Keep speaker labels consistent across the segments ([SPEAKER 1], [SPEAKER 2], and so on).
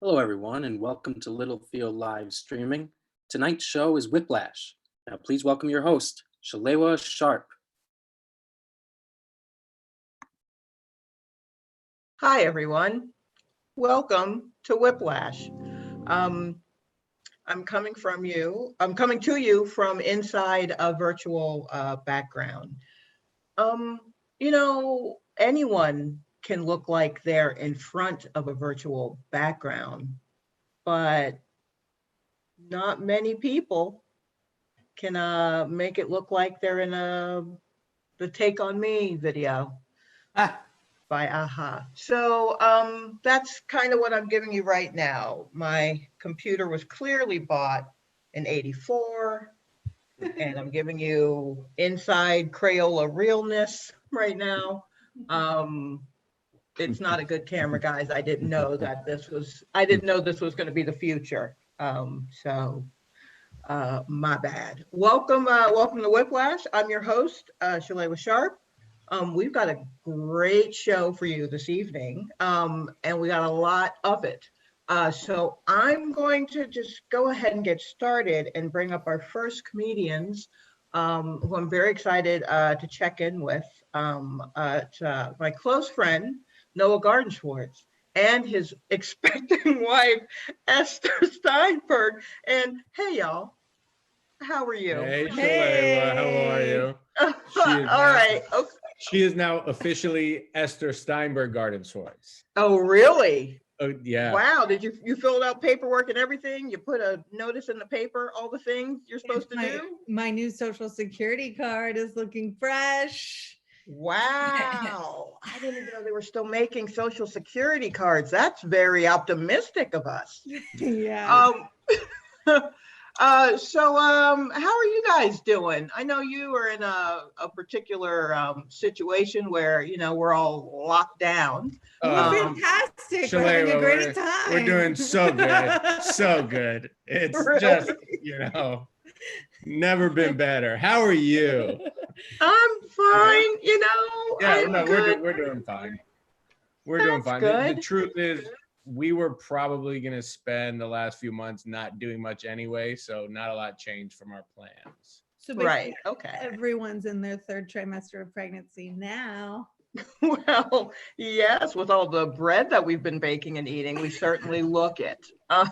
[SPEAKER 1] Hello, everyone, and welcome to Littlefield Live Streaming. Tonight's show is Whiplash. Now, please welcome your host, Shalewa Sharpe.
[SPEAKER 2] Hi, everyone. Welcome to Whiplash. I'm coming to you from inside a virtual background. Anyone can look like they're in front of a virtual background, but not many people can make it look like they're in the Take On Me video. By AHA. So that's kind of what I'm giving you right now. My computer was clearly bought in '84, and I'm giving you inside Crayola realness right now. It's not a good camera, guys. I didn't know this was going to be the future. My bad. Welcome to Whiplash. I'm your host, Shalewa Sharpe. We've got a great show for you this evening, and we got a lot of it. So I'm going to just go ahead and get started and bring up our first comedians, who I'm very excited to check in with. My close friend, Noah Gardenswartz, and his expecting wife, Ester Steinberg. And hey, y'all, how are you?
[SPEAKER 3] Hey, Shalewa, how are you?
[SPEAKER 2] All right. Okay.
[SPEAKER 3] She is now officially Ester Steinberg Gardenswartz.
[SPEAKER 2] Oh, really?
[SPEAKER 3] Oh, yeah.
[SPEAKER 2] Wow. Did you filled out paperwork and everything? You put a notice in the paper, all the things you're supposed to do?
[SPEAKER 4] My new social security card is looking fresh.
[SPEAKER 2] Wow. I didn't even know they were still making social security cards. That's very optimistic of us.
[SPEAKER 4] Yeah.
[SPEAKER 2] So how are you guys doing? I know you are in a particular situation where, we're all locked down.
[SPEAKER 4] We're fantastic.
[SPEAKER 3] Shalewa,
[SPEAKER 4] we're having a great time.
[SPEAKER 3] We're doing so good. So good. It's
[SPEAKER 2] Really?
[SPEAKER 3] just, never been better. How are you?
[SPEAKER 2] I'm fine,
[SPEAKER 3] Yeah,
[SPEAKER 2] I'm
[SPEAKER 3] no,
[SPEAKER 2] good.
[SPEAKER 3] we're doing fine. We're
[SPEAKER 2] That's
[SPEAKER 3] doing fine.
[SPEAKER 2] good.
[SPEAKER 3] The truth is, we were probably going to spend the last few months not doing much anyway, so not a lot changed from our plans.
[SPEAKER 4] So
[SPEAKER 2] Right. Okay.
[SPEAKER 4] everyone's in their third trimester of pregnancy now.
[SPEAKER 2] Well, yes, with all the bread that we've been baking and eating, we certainly look it. Yeah,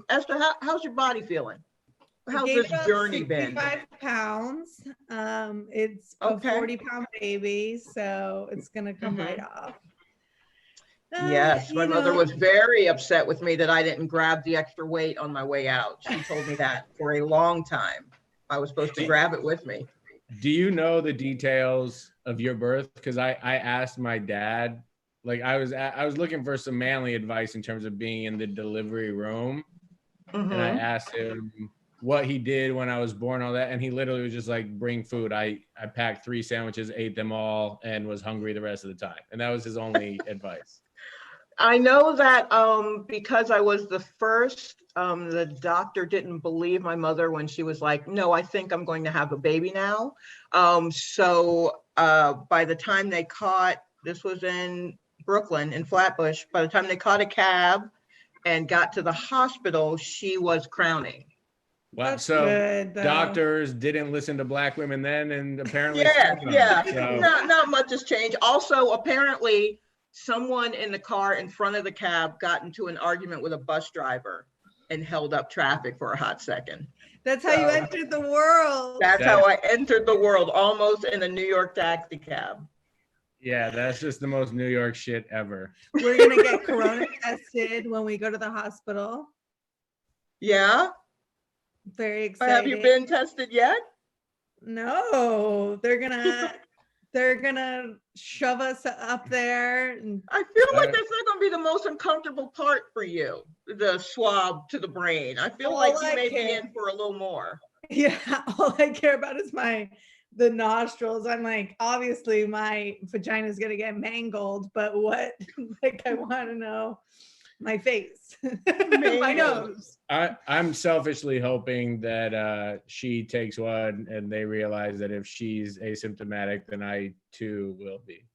[SPEAKER 2] Esther, how's your body feeling? How's
[SPEAKER 4] Gained
[SPEAKER 2] this
[SPEAKER 4] about
[SPEAKER 2] journey been?
[SPEAKER 4] 65 pounds. It's
[SPEAKER 2] Okay.
[SPEAKER 4] a 40-pound baby, so it's gonna come right off.
[SPEAKER 2] Yes, my mother was very upset with me that I didn't grab the extra weight on my way out. She told me that for a long time. I was supposed to grab it with me.
[SPEAKER 3] Do you know the details of your birth? Because I asked my dad, like I was looking for some manly advice in terms of being in the delivery room. And I asked him what he did when I was born, all that. And he literally was just like, bring food. I packed 3 sandwiches, ate them all, and was hungry the rest of the time. And that was his only advice.
[SPEAKER 2] I know that because I was the first, the doctor didn't believe my mother when she was like, no, I think I'm going to have a baby now. So by the time they caught, this was in Brooklyn, in Flatbush, by the time they caught a cab and got to the hospital, she was crowning.
[SPEAKER 3] Wow.
[SPEAKER 4] That's
[SPEAKER 3] so
[SPEAKER 4] good,
[SPEAKER 3] doctors didn't listen to Black women then, and apparently
[SPEAKER 2] Yeah.
[SPEAKER 3] So.
[SPEAKER 2] Not much has changed. Also, apparently, someone in the car in front of the cab got into an argument with a bus driver and held up traffic for a hot second.
[SPEAKER 4] That's how you entered the world.
[SPEAKER 2] That's how I entered the world, almost in a New York taxi cab.
[SPEAKER 3] Yeah, that's just the most New York shit ever.
[SPEAKER 4] We're gonna get corona tested when we go to the hospital.
[SPEAKER 2] Yeah?
[SPEAKER 4] Very excited.
[SPEAKER 2] Have you been tested yet?
[SPEAKER 4] No, they're gonna shove us up there. And
[SPEAKER 2] I feel like that's not going to be the most uncomfortable part for you, the swab to the brain. I feel like you may be in for a little more.
[SPEAKER 4] Yeah, all I care about is the nostrils. I'm like, obviously my vagina is gonna get mangled, but what? Like, I want to know my face, my nose.
[SPEAKER 3] I'm selfishly hoping that she takes one and they realize that if she's asymptomatic, then I too will be.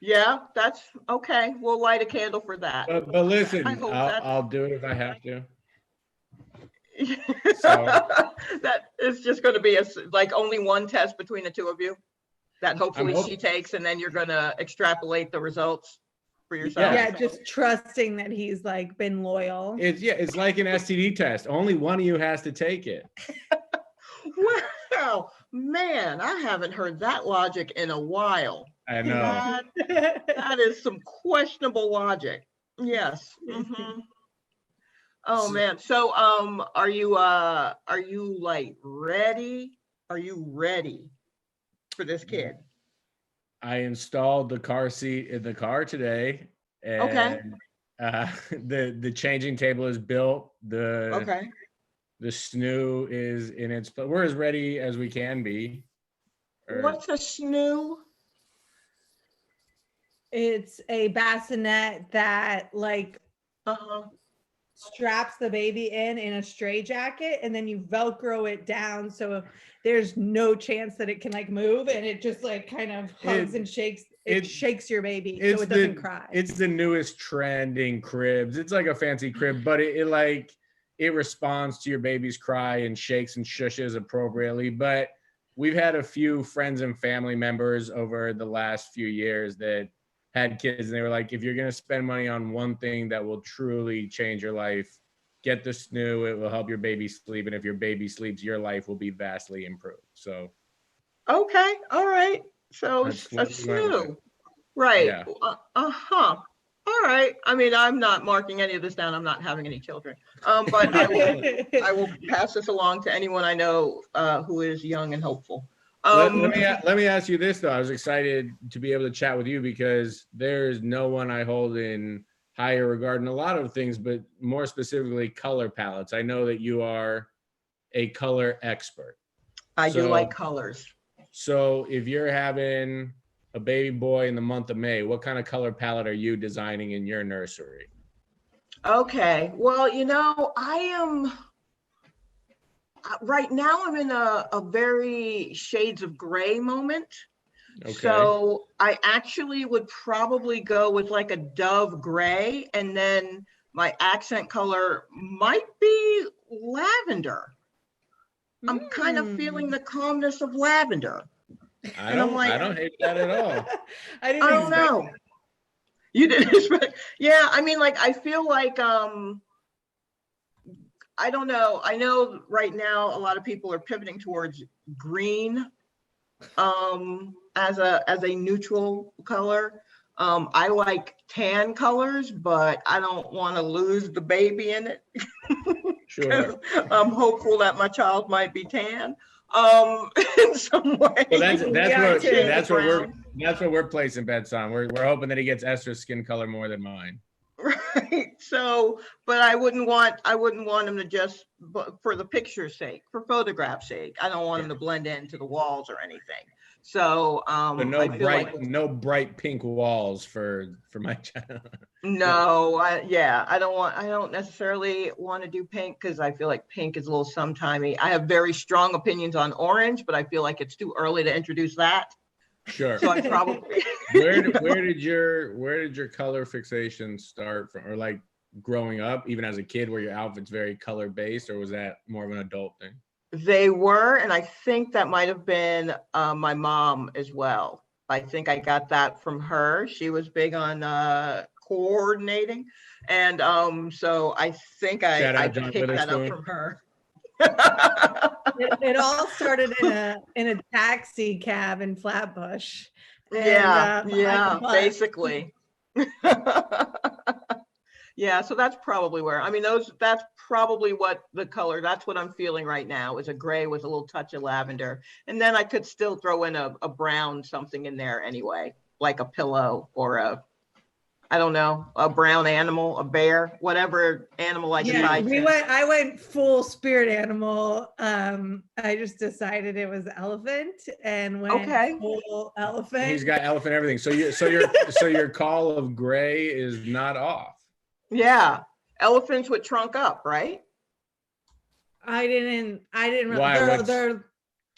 [SPEAKER 2] Yeah, that's okay. We'll light a candle for that.
[SPEAKER 3] But listen,
[SPEAKER 2] I hope that's-
[SPEAKER 3] I'll do it if I have to.
[SPEAKER 2] That is just going to be like only one test between the two of you that hopefully she takes, and then you're going to extrapolate the results for yourself.
[SPEAKER 4] Yeah, just trusting that he's like been loyal.
[SPEAKER 3] It's like an STD test. Only one of you has to take it.
[SPEAKER 2] Wow, man, I haven't heard that logic in a while.
[SPEAKER 3] I know.
[SPEAKER 2] That is some questionable logic. Yes. Mm-hmm. Oh man. So are you like ready? Are you ready for this kid?
[SPEAKER 3] I installed the car seat in the car today. And,
[SPEAKER 2] okay.
[SPEAKER 3] The changing table is built. The snoo is in its place. We're as ready as we can be.
[SPEAKER 2] What's a snoo?
[SPEAKER 4] It's a bassinet that like straps the baby in a straitjacket, and then you Velcro it down so there's no chance that it can like move, and it just like kind of hugs and shakes. It shakes your baby so it doesn't cry.
[SPEAKER 3] It's the newest trend in cribs. It's like a fancy crib, but it responds to your baby's cry and shakes and shushes appropriately. But we've had a few friends and family members over the last few years that had kids, and they were like, if you're going to spend money on one thing that will truly change your life, get the snoo. It will help your baby sleep. And if your baby sleeps, your life will be vastly improved. So.
[SPEAKER 2] Okay. All right. So a snoo. Right. Yeah. All right. I mean, I'm not marking any of this down. I'm not having any children. But I will pass this along to anyone I know who is young and hopeful.
[SPEAKER 3] Let me ask you this, though. I was excited to be able to chat with you because there's no one I hold in higher regard in a lot of things, but more specifically color palettes. I know that you are a color expert.
[SPEAKER 2] I do like colors.
[SPEAKER 3] So if you're having a baby boy in the month of May, what kind of color palette are you designing in your nursery?
[SPEAKER 2] Okay. Well, I am right now I'm in a very shades of gray moment. Okay. So I actually would probably go with like a dove gray, and then my accent color might be lavender. I'm kind of feeling the calmness of lavender.
[SPEAKER 3] I don't hate that at all.
[SPEAKER 2] I don't know. You didn't expect? Yeah, I mean, like, I feel like, I don't know. I know right now a lot of people are pivoting towards green as a neutral color. I like tan colors, but I don't want to lose the baby in it.
[SPEAKER 3] Sure.
[SPEAKER 2] I'm hopeful that my child might be tan in some way.
[SPEAKER 3] Well, that's what we're placing bets on. We're hoping that he gets Ester's skin color more than mine.
[SPEAKER 2] Right. So, but I wouldn't want him to just, for the picture's sake, for photograph's sake. I don't want him to blend into the walls or anything. So,
[SPEAKER 3] no bright pink walls for my child.
[SPEAKER 2] No, I don't necessarily want to do pink because I feel like pink is a little sometimey. I have very strong opinions on orange, but I feel like it's too early to introduce that.
[SPEAKER 3] Sure.
[SPEAKER 2] So I probably
[SPEAKER 3] where did your color fixation start from, or like growing up, even as a kid, were your outfits very color based, or was that more of an adult thing?
[SPEAKER 2] They were, and I think that might have been my mom as well. I think I got that from her. She was big on coordinating, and so I think I picked that up from her.
[SPEAKER 4] It all started in a taxi cab in Flatbush.
[SPEAKER 2] And, basically. Yeah, so that's probably where, I mean, that's probably what the color, that's what I'm feeling right now, is a gray with a little touch of lavender. And then I could still throw in a brown something in there anyway, like a pillow or I don't know, a brown animal, a bear, whatever animal I decide.
[SPEAKER 4] I went full spirit animal. I just decided it was elephant and went full elephant.
[SPEAKER 3] He's got elephant everything. So your call of gray is not off.
[SPEAKER 2] Yeah, elephants would trunk up, right?
[SPEAKER 4] I didn't.
[SPEAKER 3] Why?
[SPEAKER 2] That's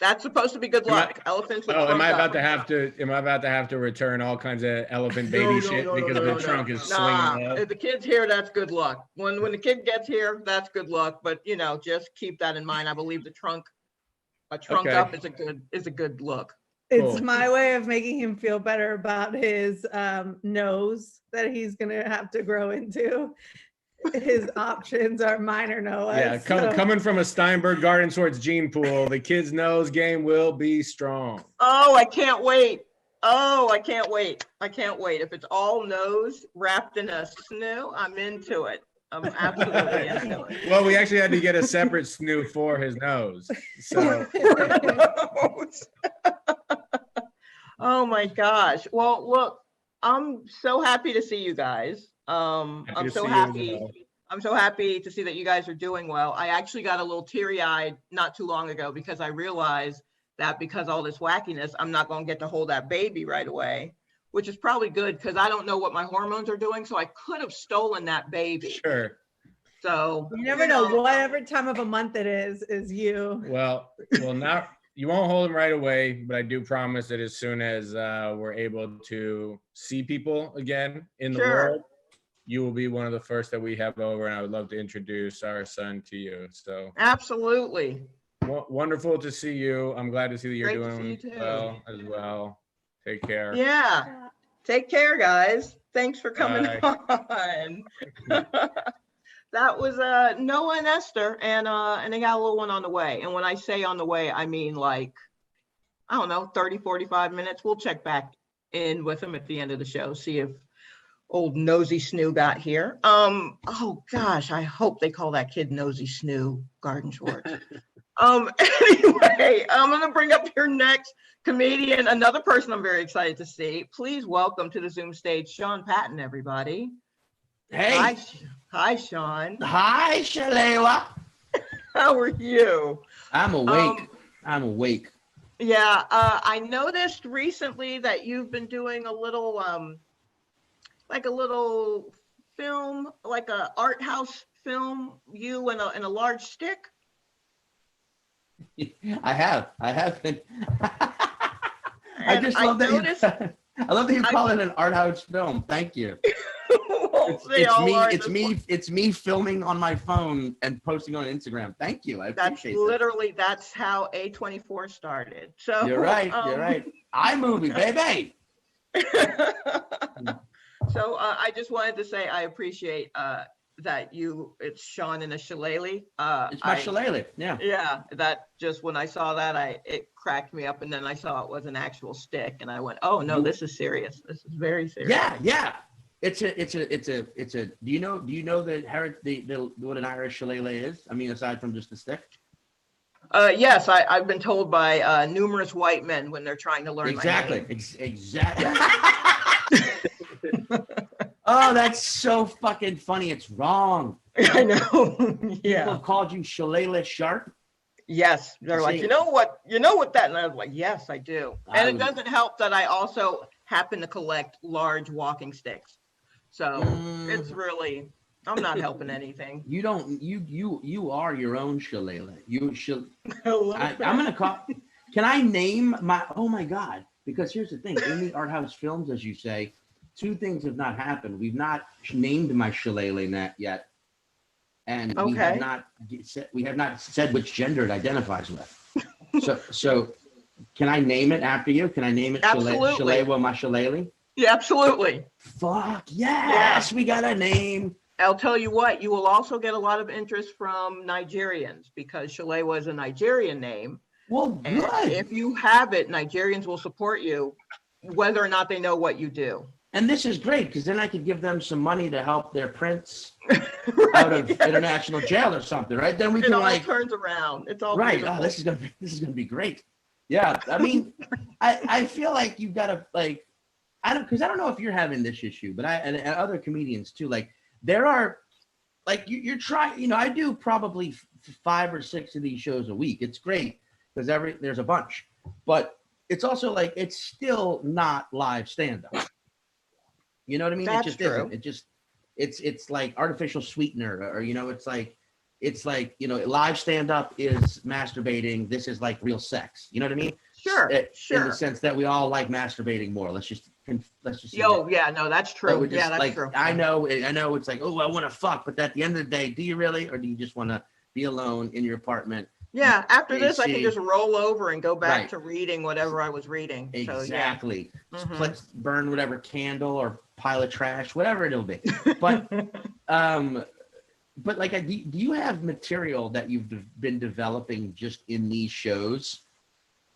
[SPEAKER 2] That's supposed to be good luck. Elephants with
[SPEAKER 3] Oh, am
[SPEAKER 2] trunk
[SPEAKER 3] I
[SPEAKER 2] up.
[SPEAKER 3] about to have to return all kinds of elephant baby shit because the trunk is swinging up?
[SPEAKER 2] If the kid's here, that's good luck. When the kid gets here, that's good luck. But just keep that in mind. I believe a trunk
[SPEAKER 3] Okay.
[SPEAKER 2] up is a good look.
[SPEAKER 4] It's
[SPEAKER 3] Cool.
[SPEAKER 4] my way of making him feel better about his nose that he's gonna have to grow into. His options are minor Noah.
[SPEAKER 3] Yeah, coming from a Steinberg Gardenswartz gene pool, the kid's nose game will be strong.
[SPEAKER 2] Oh, I can't wait. I can't wait. If it's all nose wrapped in a snoo, I'm into it. I'm absolutely into it.
[SPEAKER 3] Well, we actually had to get a separate snoo for his nose. So
[SPEAKER 2] Oh my gosh. Well, look, I'm so happy to see you guys. I'm so happy. I'm so happy to see that you guys are doing well. I actually got a little teary-eyed not too long ago because I realized that because all this wackiness, I'm not going to get to hold that baby right away, which is probably good because I don't know what my hormones are doing. So I could have stolen that baby.
[SPEAKER 3] sure.
[SPEAKER 2] So
[SPEAKER 4] You never know. Whatever time of a month it is you.
[SPEAKER 3] Well, now you won't hold him right away, but I do promise that as soon as we're able to see people again in the world, you will be one of the first that we have over, and I would love to introduce our son to you. So
[SPEAKER 2] absolutely.
[SPEAKER 3] Wonderful to see you. I'm glad to see that you're
[SPEAKER 2] Great to see
[SPEAKER 3] doing
[SPEAKER 2] you too.
[SPEAKER 3] well as well. Take care.
[SPEAKER 2] Yeah. Take care, guys. Thanks for coming on. That was Noah and Esther, and they got a little one on the way. And when I say on the way, I mean like, I don't know, 30, 45 minutes. We'll check back in with them at the end of the show, see if old Nosy Snoo got here. Oh gosh, I hope they call that kid Nosy Snoo Gardenswartz. Anyway, I'm gonna bring up your next comedian, another person I'm very excited to see. Please welcome to the Zoom stage, Sean Patton, everybody.
[SPEAKER 5] Hey.
[SPEAKER 2] Hi, Sean.
[SPEAKER 5] Hi, Shalewa.
[SPEAKER 2] How are you?
[SPEAKER 5] I'm awake. I'm awake.
[SPEAKER 2] Yeah, I noticed recently that you've been doing a little film, like a art house film, you and a large stick.
[SPEAKER 5] I have been. I just love that I love that you call it an art house film. Thank you.
[SPEAKER 2] Well,
[SPEAKER 5] It's me filming on my phone and posting on Instagram. Thank you. I appreciate
[SPEAKER 2] that's how A24 started. So
[SPEAKER 5] you're right. You're right. iMovie, baby.
[SPEAKER 2] So I just wanted to say I appreciate that it's Sean and a shillelagh.
[SPEAKER 5] It's my shillelagh. Yeah.
[SPEAKER 2] Yeah. That just when I saw that, it cracked me up, and then I saw it was an actual stick, and I went, "Oh no, this is serious. This is very serious."
[SPEAKER 5] Yeah. It's a. Do you know what an Irish shillelagh is? I mean, aside from just a stick.
[SPEAKER 2] Yes, I've been told by numerous white men when they're trying to learn.
[SPEAKER 5] Exactly.
[SPEAKER 2] My name.
[SPEAKER 5] Exactly. Oh, that's so fucking funny. It's wrong.
[SPEAKER 2] I know. Yeah.
[SPEAKER 5] People have called you Shalewa Sharpe.
[SPEAKER 2] Yes. They're like, you know what that, and I was like, yes, I do. And it doesn't help that I also happen to collect large walking sticks. So it's really, I'm not helping anything.
[SPEAKER 5] You don't, you are your own shillelagh. I'm going to call, can I name oh my God, because here's the thing, in the art house films, as you say, two things have not happened. We've not named my shillelagh yet. And we have not said which gender it identifies with. So can I name it after you? Can I name it Shalewa my shillelagh?
[SPEAKER 2] Yeah, absolutely.
[SPEAKER 5] Fuck yes, we got a name.
[SPEAKER 2] I'll tell you what, you will also get a lot of interest from Nigerians because Shalewa is a Nigerian name.
[SPEAKER 5] Well, good.
[SPEAKER 2] And if you have it, Nigerians will support you whether or not they know what you do.
[SPEAKER 5] And this is great because then I could give them some money to help their prince out of international jail or something, right? Then we can
[SPEAKER 2] turns around. It's all
[SPEAKER 5] right.
[SPEAKER 2] beautiful.
[SPEAKER 5] Oh, this is gonna be great. Yeah, I mean, I feel like you've got to I don't know if you're having this issue, but and other comedians too. Like there are, you're trying. I do probably 5 or 6 of these shows a week. It's great because there's a bunch, but it's also it's still not live stand up. You know what I mean?
[SPEAKER 2] That's
[SPEAKER 5] it just
[SPEAKER 2] true.
[SPEAKER 5] isn't. It's like artificial sweetener, or it's like it's like, you know, live stand-up is masturbating. This is like real sex. You know what I mean?
[SPEAKER 2] Sure,
[SPEAKER 5] In the sense that we all like masturbating more. Let's just
[SPEAKER 2] Yo, yeah, no, that's true. Yeah, that's
[SPEAKER 5] like,
[SPEAKER 2] true.
[SPEAKER 5] I know it's like, oh, I want to fuck, but at the end of the day, do you really, or do you just want to be alone in your apartment?
[SPEAKER 2] Yeah, after this, I can
[SPEAKER 5] AC.
[SPEAKER 2] just roll over and go back
[SPEAKER 5] Right.
[SPEAKER 2] to reading whatever I was reading.
[SPEAKER 5] Exactly.
[SPEAKER 2] So, yeah.
[SPEAKER 5] Let's burn whatever candle or pile of trash, whatever it'll be. But but like, do you have material that you've been developing just in these shows,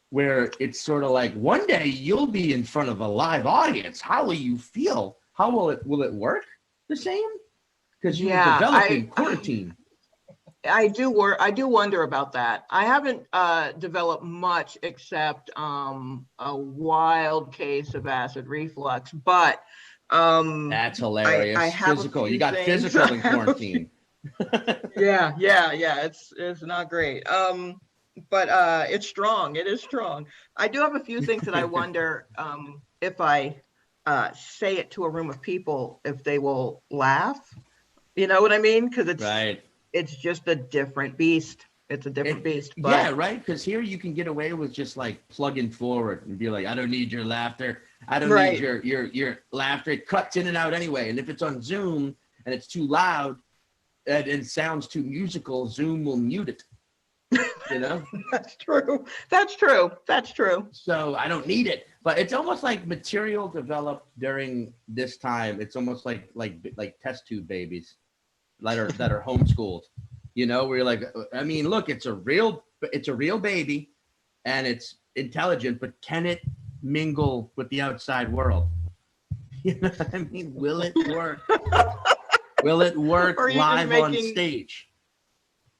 [SPEAKER 5] where it's sort of like one day you'll be in front of a live audience? How will you feel? How will it work the same? Because you were developing quarantine.
[SPEAKER 2] I do wonder about that. I haven't developed much except a wild case of acid reflux, but
[SPEAKER 5] that's hilarious.
[SPEAKER 2] I have
[SPEAKER 5] physical. You got physical in quarantine.
[SPEAKER 2] Yeah. It's not great. But it's strong. It is strong. I do have a few things that I wonder if I say it to a room of people, if they will laugh. You know what I mean? Because it's just a different beast. It's a different beast. But
[SPEAKER 5] yeah, right. Because here you can get away with just like plugging forward and be like, I don't need your laughter. I don't need your laughter. It cuts in and out anyway. And if it's on Zoom and it's too loud and it sounds too musical, Zoom will mute it. You know?
[SPEAKER 2] That's true.
[SPEAKER 5] So I don't need it. But it's almost like material developed during this time. It's almost like test tube babies that are homeschooled. You know, where you're like, I mean, look, it's a real baby and it's intelligent, but can it mingle with the outside world? You know what I mean? Will it work? Will it work live on stage?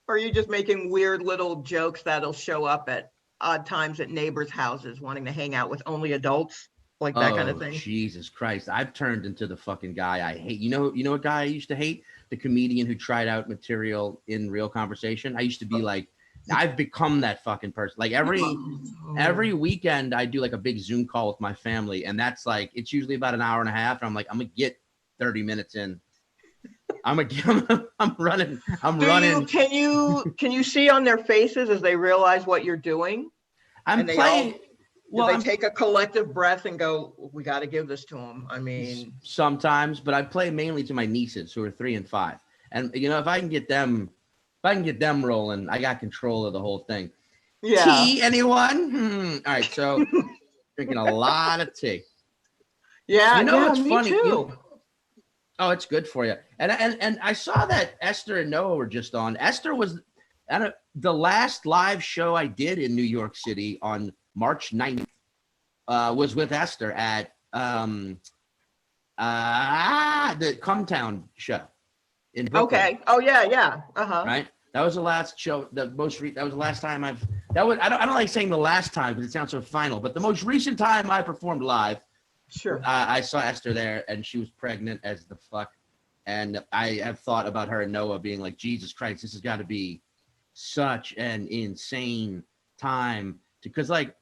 [SPEAKER 2] Or are you just making weird little jokes that'll show up at odd times at neighbors' houses wanting to hang out with only adults? Like that kind of thing?
[SPEAKER 5] Jesus Christ. I've turned into the fucking guy I hate. You know what guy I used to hate? The comedian who tried out material in real conversation. I used to be like, I've become that fucking person. Like every weekend I do like a big Zoom call with my family, and that's like, it's usually about an hour and a half, and I'm like, I'm gonna get 30 minutes in. I'm running.
[SPEAKER 2] Can you see on their faces as they realize what you're doing?
[SPEAKER 5] I'm playing.
[SPEAKER 2] They take a collective breath and go, we got to give this to them? I mean,
[SPEAKER 5] sometimes, but I play mainly to my nieces who are 3 and 5. And you know, if I can get them rolling, I got control of the whole thing.
[SPEAKER 2] Yeah.
[SPEAKER 5] Tea, anyone? All right, so drinking a lot of tea.
[SPEAKER 2] Yeah.
[SPEAKER 5] You know what's
[SPEAKER 2] me
[SPEAKER 5] funny?
[SPEAKER 2] too.
[SPEAKER 5] Oh, it's good for you. And I saw that Esther and Noah were just on. Esther was at the last live show I did in New York City on March 9th, was with Esther at the Cumtown show in Brooklyn.
[SPEAKER 2] Okay. Oh yeah.
[SPEAKER 5] Right. That was the last show. That was the last time I don't like saying the last time because it sounds so final, but the most recent time I performed live.
[SPEAKER 2] Sure.
[SPEAKER 5] I saw Esther there, and she was pregnant as the fuck. And I have thought about her and Noah being like, Jesus Christ, this has got to be such an insane time. Because, like,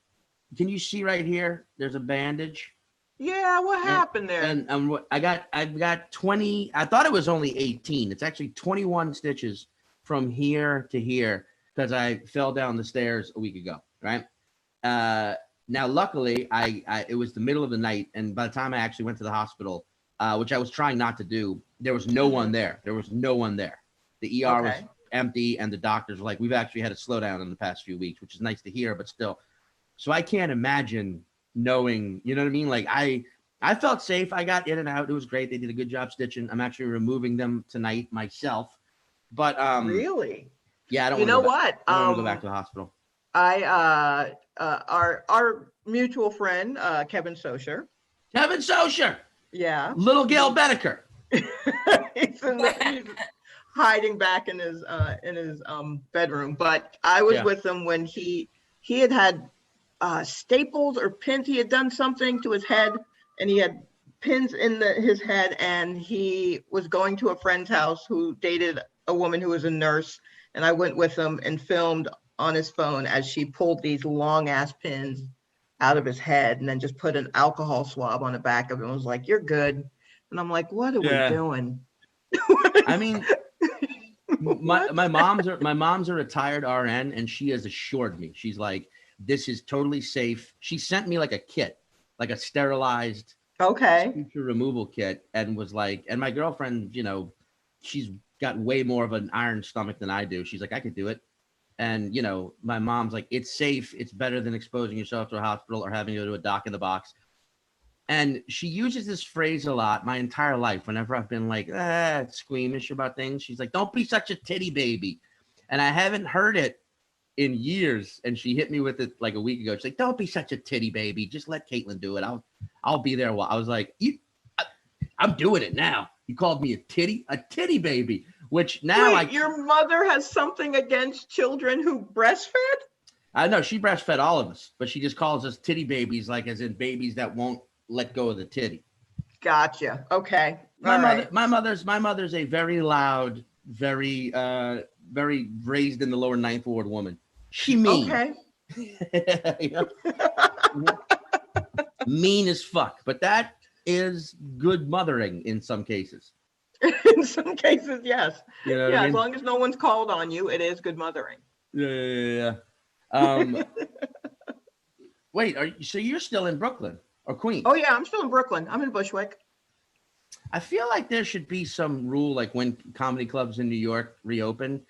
[SPEAKER 5] can you see right here? There's a bandage.
[SPEAKER 2] Yeah, what happened there?
[SPEAKER 5] And I've got 20. I thought it was only 18. It's actually 21 stitches from here to here because I fell down the stairs a week ago. Right. Now, luckily, it was the middle of the night, and by the time I actually went to the hospital, which I was trying not to do, there was no one there. The ER was empty, and the doctors were like, we've actually had a slowdown in the past few weeks, which is nice to hear, but still. So I can't imagine knowing, you know what I mean? Like, I felt safe. I got in and out. It was great. They did a good job stitching. I'm actually removing them tonight myself. But
[SPEAKER 2] really?
[SPEAKER 5] Yeah, I don't
[SPEAKER 2] want
[SPEAKER 5] to go back to the hospital.
[SPEAKER 2] Our mutual friend, Kevin Socher. Yeah.
[SPEAKER 5] Little Gail Beneker.
[SPEAKER 2] he's hiding back in his bedroom. But I was with him when he had staples or pins. He had done something to his head, and he had pins in his head, and he was going to a friend's house who dated a woman who was a nurse, and I went with him and filmed on his phone as she pulled these long ass pins out of his head and then just put an alcohol swab on the back of it and was like, you're good. And I'm like, what are we doing?
[SPEAKER 5] I mean, my mom's a retired RN, and she has assured me, she's like, this is totally safe. She sent me like a kit, like a sterilized suture removal kit, and was like, and my girlfriend, you know, she's got way more of an iron stomach than I do. She's like, I could do it. And, you know, my mom's like, it's safe. It's better than exposing yourself to a hospital or having to go to a doc in the box. And she uses this phrase a lot my entire life. Whenever I've been like, squeamish about things, she's like, don't be such a titty baby. And I haven't heard it in years. And she hit me with it like a week ago. She's like, don't be such a titty baby. Just let Caitlin do it. I'll be there. I was like, I'm doing it now. You called me a titty baby, which now
[SPEAKER 2] your mother has something against children who breastfed?
[SPEAKER 5] I know she breastfed all of us, but she just calls us titty babies, like as in babies that won't let go of the titty.
[SPEAKER 2] Gotcha. Okay.
[SPEAKER 5] My mother's a very loud, very raised in the lower ninth ward woman. She mean. Okay. Mean as fuck, but that is good mothering in some cases.
[SPEAKER 2] In some cases, yes. You know I mean? As long as no one's called on you, it is good mothering.
[SPEAKER 5] Yeah. Wait, so you're still in Brooklyn or Queens?
[SPEAKER 2] Oh yeah, I'm still in Brooklyn. I'm in Bushwick.
[SPEAKER 5] I feel like there should be some rule, like when comedy clubs in New York reopen,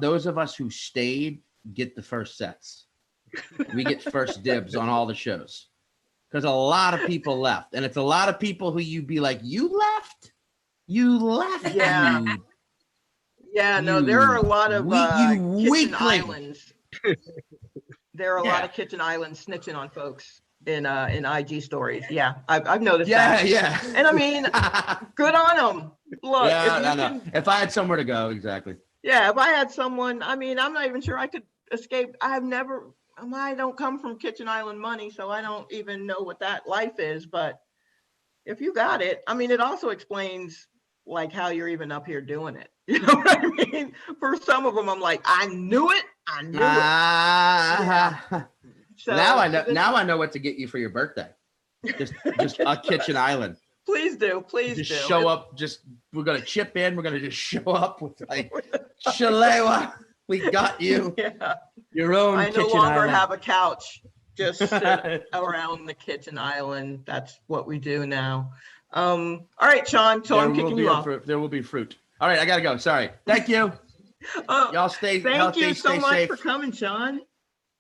[SPEAKER 5] those of us who stayed get the first sets. We get first dibs on all the shows. Because a lot of people left. And it's a lot of people who you'd be like, you left?
[SPEAKER 2] Yeah. Yeah, no, there are a lot of kitchen islands. There are a lot of kitchen islands snitching on folks in IG stories. Yeah, I've noticed that. Yeah. And I mean, good on them. Look,
[SPEAKER 5] if I had somewhere to go, exactly.
[SPEAKER 2] Yeah, if I had someone, I mean, I'm not even sure I could escape. I don't come from kitchen island money, so I don't even know what that life is. But if you got it, I mean, it also explains like how you're even up here doing it. You know what I mean? For some of them, I'm like, I knew it. Yeah.
[SPEAKER 5] So now I know what to get you for your birthday. Just a kitchen island.
[SPEAKER 2] Please do.
[SPEAKER 5] Just show up. We're gonna chip in. We're gonna just show up with like Shalewa. We got you. Yeah. Your own kitchen island. I no longer
[SPEAKER 2] have a couch. Just sit around the kitchen island. That's what we do now. All right, Sean. So I'm kicking you off.
[SPEAKER 5] There will be fruit. All right, I gotta go. Sorry. Thank you. Y'all stay.
[SPEAKER 2] Thank you so
[SPEAKER 5] stay
[SPEAKER 2] much
[SPEAKER 5] safe.
[SPEAKER 2] for coming, Sean.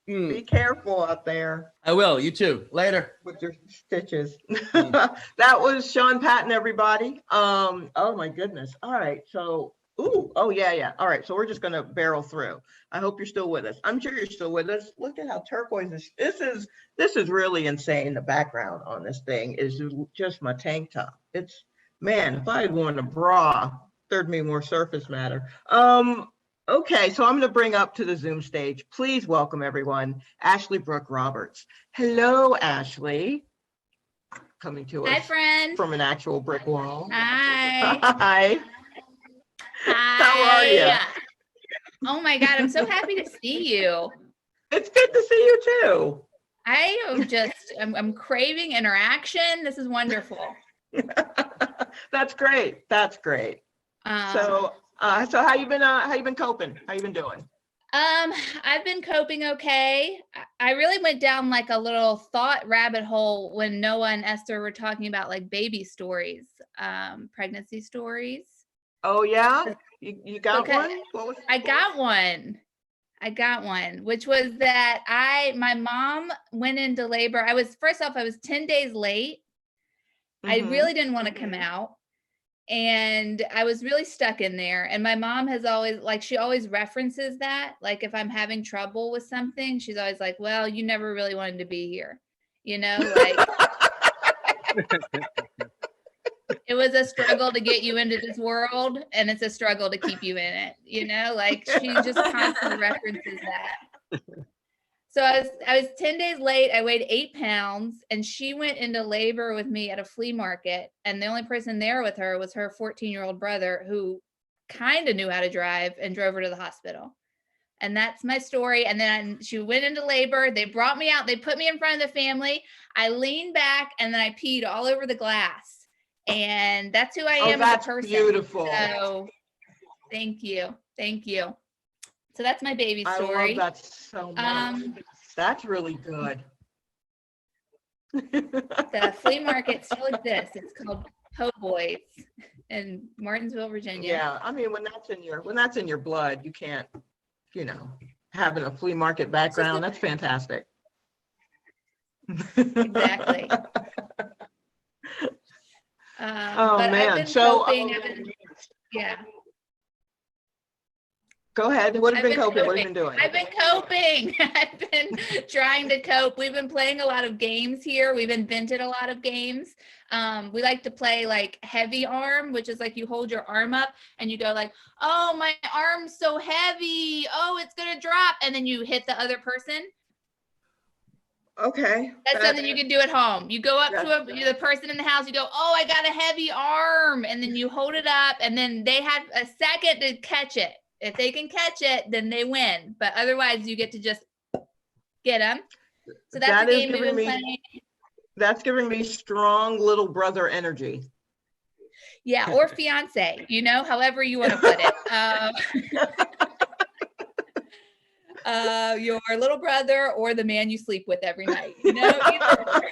[SPEAKER 2] Be careful out there.
[SPEAKER 5] I will. You too. Later.
[SPEAKER 2] With your stitches. That was Sean Patton, everybody. Oh my goodness. All right. So, yeah. All right. So we're just gonna barrel through. I hope you're still with us. I'm sure you're still with us. Look at how turquoise this is really insane. The background on this thing is just my tank top. It's, man, if I had worn a bra, there'd be more surface matter. Okay, so I'm going to bring up to the Zoom stage. Please welcome everyone, Ashley Brooke Roberts. Hello, Ashley. Coming to us.
[SPEAKER 6] Hi, friend.
[SPEAKER 2] From an actual brick wall.
[SPEAKER 6] Hi.
[SPEAKER 2] Hi. How are you?
[SPEAKER 6] Oh my God, I'm so happy to see you.
[SPEAKER 2] It's good to see you too.
[SPEAKER 6] I am I'm craving interaction. This is wonderful.
[SPEAKER 2] That's great. So how you been coping? How you been doing?
[SPEAKER 6] I've been coping okay. I really went down like a little thought rabbit hole when Noah and Esther were talking about like baby stories, pregnancy stories.
[SPEAKER 2] Oh yeah? You got one?
[SPEAKER 6] I got one, which was that my mom went into labor. I was 10 days late. I really didn't want to come out. And I was really stuck in there. And my mom has always, like, she always references that. Like, if I'm having trouble with something, she's always like, well, you never really wanted to be here. You know, like, it was a struggle to get you into this world, and it's a struggle to keep you in it. You know, like, she just constantly references that. So I was 10 days late. I weighed 8 pounds, and she went into labor with me at a flea market. And the only person there with her was her 14-year-old brother, who kind of knew how to drive, and drove her to the hospital. And that's my story. And then she went into labor. They brought me out. They put me in front of the family. I leaned back, and then I peed all over the glass. And that's who I am as a person.
[SPEAKER 2] Beautiful.
[SPEAKER 6] So Thank you. Thank you. So that's my baby story.
[SPEAKER 2] I love that so much. That's really good.
[SPEAKER 6] The flea market still exists. It's called Po' Boys in Martinsville, Virginia.
[SPEAKER 2] Yeah, I mean, when that's in your blood, you can't, having a flea market background, that's fantastic.
[SPEAKER 6] Exactly.
[SPEAKER 2] Oh
[SPEAKER 6] but
[SPEAKER 2] man,
[SPEAKER 6] I've been
[SPEAKER 2] so
[SPEAKER 6] coping. Yeah.
[SPEAKER 2] Go ahead. What have you been
[SPEAKER 6] I've been
[SPEAKER 2] coping? What have you been doing?
[SPEAKER 6] I've been coping. I've been trying to cope. We've been playing a lot of games here. We've invented a lot of games. We like to play like heavy arm, which is like you hold your arm up and you go like, oh, my arm's so heavy. Oh, it's going to drop. And then you hit the other person.
[SPEAKER 2] Okay.
[SPEAKER 6] That's something you can do at home. You go up to the person in the house, you go, oh, I got a heavy arm. And then you hold it up and then they have a second to catch it. If they can catch it, then they win. But otherwise, you get to just get them. So that's the game we've been playing.
[SPEAKER 2] That's giving me strong little brother energy.
[SPEAKER 6] Yeah, or fiance, however you want to put it. Your little brother or the man you sleep with every night. Either.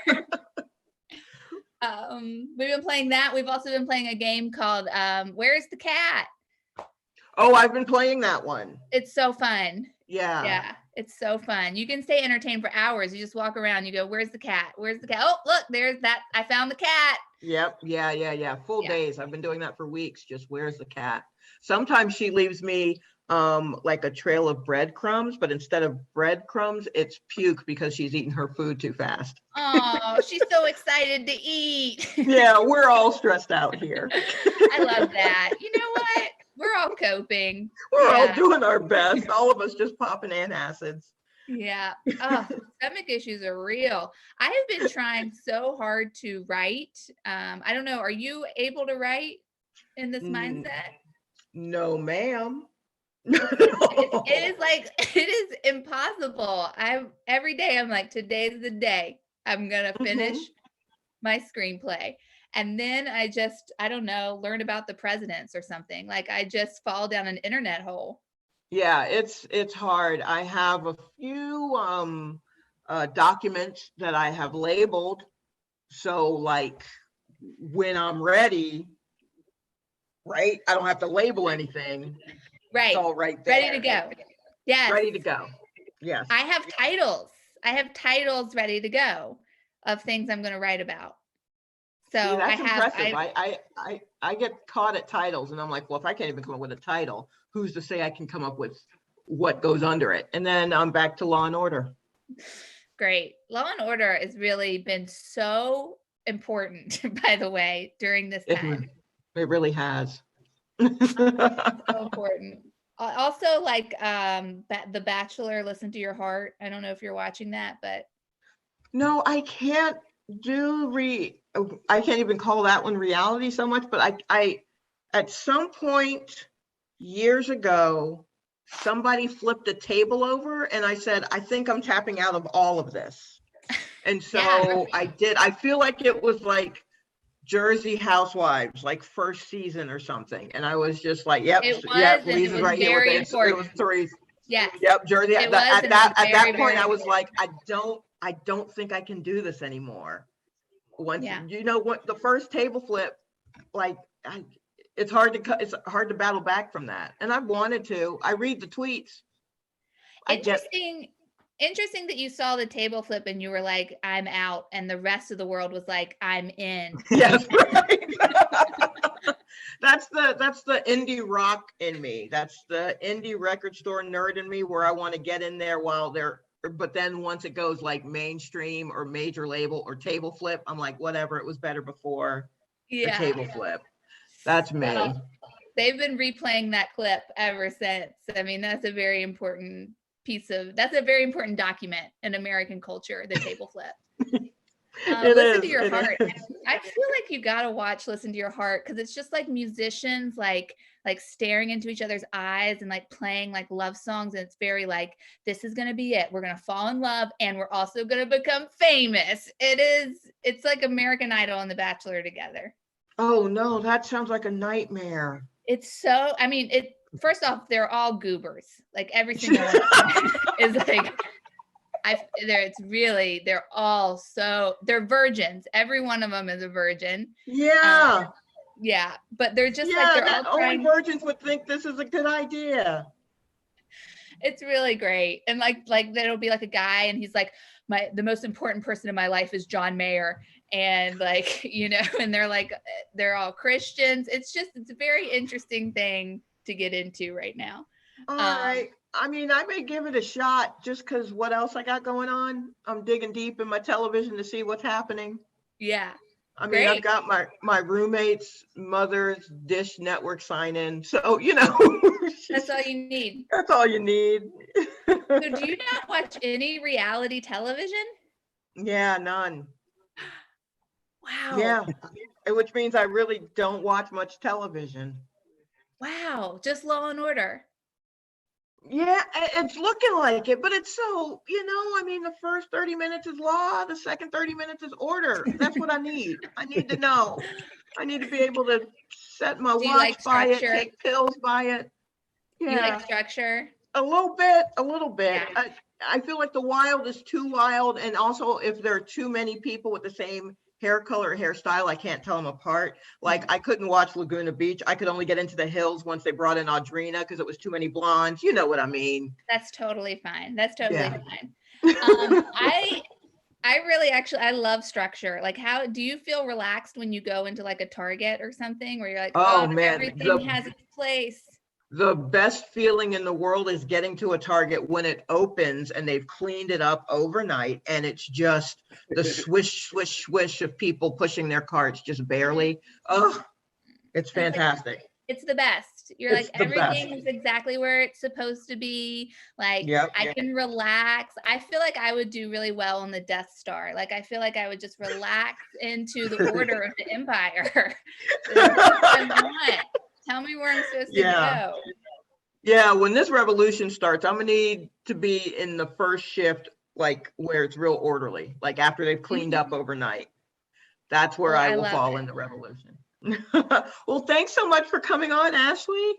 [SPEAKER 6] We've been playing that. We've also been playing a game called Where's the Cat?
[SPEAKER 2] Oh, I've been playing that one.
[SPEAKER 6] It's so fun.
[SPEAKER 2] Yeah.
[SPEAKER 6] Yeah, it's so fun. You can stay entertained for hours. You just walk around, you go, where's the cat? Where's the cat? Oh, look, there's that. I found the cat.
[SPEAKER 2] Yep. Yeah. Full days. I've been doing that for weeks. Just where's the cat? Sometimes she leaves me like a trail of breadcrumbs, but instead of breadcrumbs, it's puke because she's eating her food too fast.
[SPEAKER 6] Oh, she's so excited to eat.
[SPEAKER 2] Yeah, we're all stressed out here.
[SPEAKER 6] I love that. You know what? We're all coping.
[SPEAKER 2] We're all doing our best. All of us just popping antacids.
[SPEAKER 6] Yeah. Oh, stomach issues are real. I have been trying so hard to write. I don't know. Are you able to write in this mindset?
[SPEAKER 2] No, ma'am.
[SPEAKER 6] It is impossible. Every day I'm like, today's the day I'm gonna finish my screenplay. And then I don't know, learn about the presidents or something. Like I just fall down an internet hole.
[SPEAKER 2] Yeah, it's hard. I have a few documents that I have labeled. So like when I'm ready, right? I don't have to label anything.
[SPEAKER 6] Right.
[SPEAKER 2] It's all right there.
[SPEAKER 6] Ready to go. Yes.
[SPEAKER 2] Ready to go. Yes.
[SPEAKER 6] I have titles. I have titles ready to go of things I'm going to write about. So
[SPEAKER 2] see, that's impressive.
[SPEAKER 6] I
[SPEAKER 2] get caught at titles and I'm like, well, if I can't even come up with a title, who's to say I can come up with what goes under it? And then I'm back to Law and Order.
[SPEAKER 6] Great. Law and Order has really been so important, by the way, during this time.
[SPEAKER 2] It really has.
[SPEAKER 6] So important. Also, like The Bachelor, Listen to Your Heart. I don't know if you're watching that, but
[SPEAKER 2] no, I can't I can't even call that one reality so much, but I at some point years ago, somebody flipped a table over and I said, I think I'm tapping out of all of this. And so I did. I feel like it was like Jersey Housewives, like first season or something. And I was just like, yep, Lisa's right here with it. It was three.
[SPEAKER 6] Yeah.
[SPEAKER 2] Yep, Jersey. At that point, I was like, I don't think I can do this anymore. Once what the first table flip, like it's hard to battle back from that. And I wanted to. I read the tweets.
[SPEAKER 6] Interesting that you saw the table flip and you were like, I'm out, and the rest of the world was like, I'm in.
[SPEAKER 2] Yes, right. That's the indie rock in me. That's the indie record store nerd in me, where I want to get in there but then once it goes like mainstream or major label or table flip, I'm like, whatever, it was better before the table flip. That's me.
[SPEAKER 6] Well, they've been replaying that clip ever since. I mean, that's a very important document in American culture, the table flip. Listen to Your Heart. I feel like you gotta watch Listen to Your Heart, because it's just like musicians like staring into each other's eyes and like playing like love songs, and it's very like, this is gonna be it. We're gonna fall in love and we're also gonna become famous. It's like American Idol and The Bachelor together.
[SPEAKER 2] Oh no, that sounds like a nightmare.
[SPEAKER 6] It's so, I mean, first off, they're all goobers. Like every single one of them is like, they're all they're virgins. Every one of them is a virgin.
[SPEAKER 2] Yeah.
[SPEAKER 6] Yeah, but they're just like, they're all
[SPEAKER 2] only virgins would think this is a good idea.
[SPEAKER 6] It's really great. And like there'll be like a guy and he's like, the most important person in my life is John Mayer. And like, and they're all Christians. It's a very interesting thing to get into right now.
[SPEAKER 2] All right. I mean, I may give it a shot just because what else I got going on? I'm digging deep in my television to see what's happening.
[SPEAKER 6] Yeah.
[SPEAKER 2] I mean, I've got my roommate's mother's Dish Network sign in. So,
[SPEAKER 6] That's all you need.
[SPEAKER 2] That's all you need.
[SPEAKER 6] So do you not watch any reality television?
[SPEAKER 2] Yeah, none.
[SPEAKER 6] Wow.
[SPEAKER 2] Yeah, which means I really don't watch much television.
[SPEAKER 6] Wow, just Law and Order.
[SPEAKER 2] Yeah, it's looking like it, but it's so, I mean, the first 30 minutes is law, the second 30 minutes is order. That's what I need. I need to know. I need to be able to set my watch by it, take pills by it. Yeah.
[SPEAKER 6] You like structure?
[SPEAKER 2] A little bit.
[SPEAKER 6] Yeah.
[SPEAKER 2] I feel like the wild is too wild. And also if there are too many people with the same hair color or hairstyle, I can't tell them apart. Like I couldn't watch Laguna Beach. I could only get into the hills once they brought in Audrina because it was too many blondes. You know what I mean?
[SPEAKER 6] That's totally fine. Fine. I really I love structure. Like, how do you feel relaxed when you go into like a Target or something where you're like, oh man, everything has its place?
[SPEAKER 2] The best feeling in the world is getting to a Target when it opens and they've cleaned it up overnight and it's just the swish, swish, swish of people pushing their carts just barely. Oh, it's fantastic.
[SPEAKER 6] It's the best. You're like, everything is exactly where it's supposed to be. Like, I can relax. I feel like I would do really well on the Death Star. Like, I feel like I would just relax into the Order of the Empire. That's what I want. Tell me where I'm supposed to go.
[SPEAKER 2] Yeah, when this revolution starts, I'm gonna need to be in the first shift, like where it's real orderly, like after they've cleaned up overnight. That's where I will fall in the revolution. Well, thanks so much for coming on, Ashley.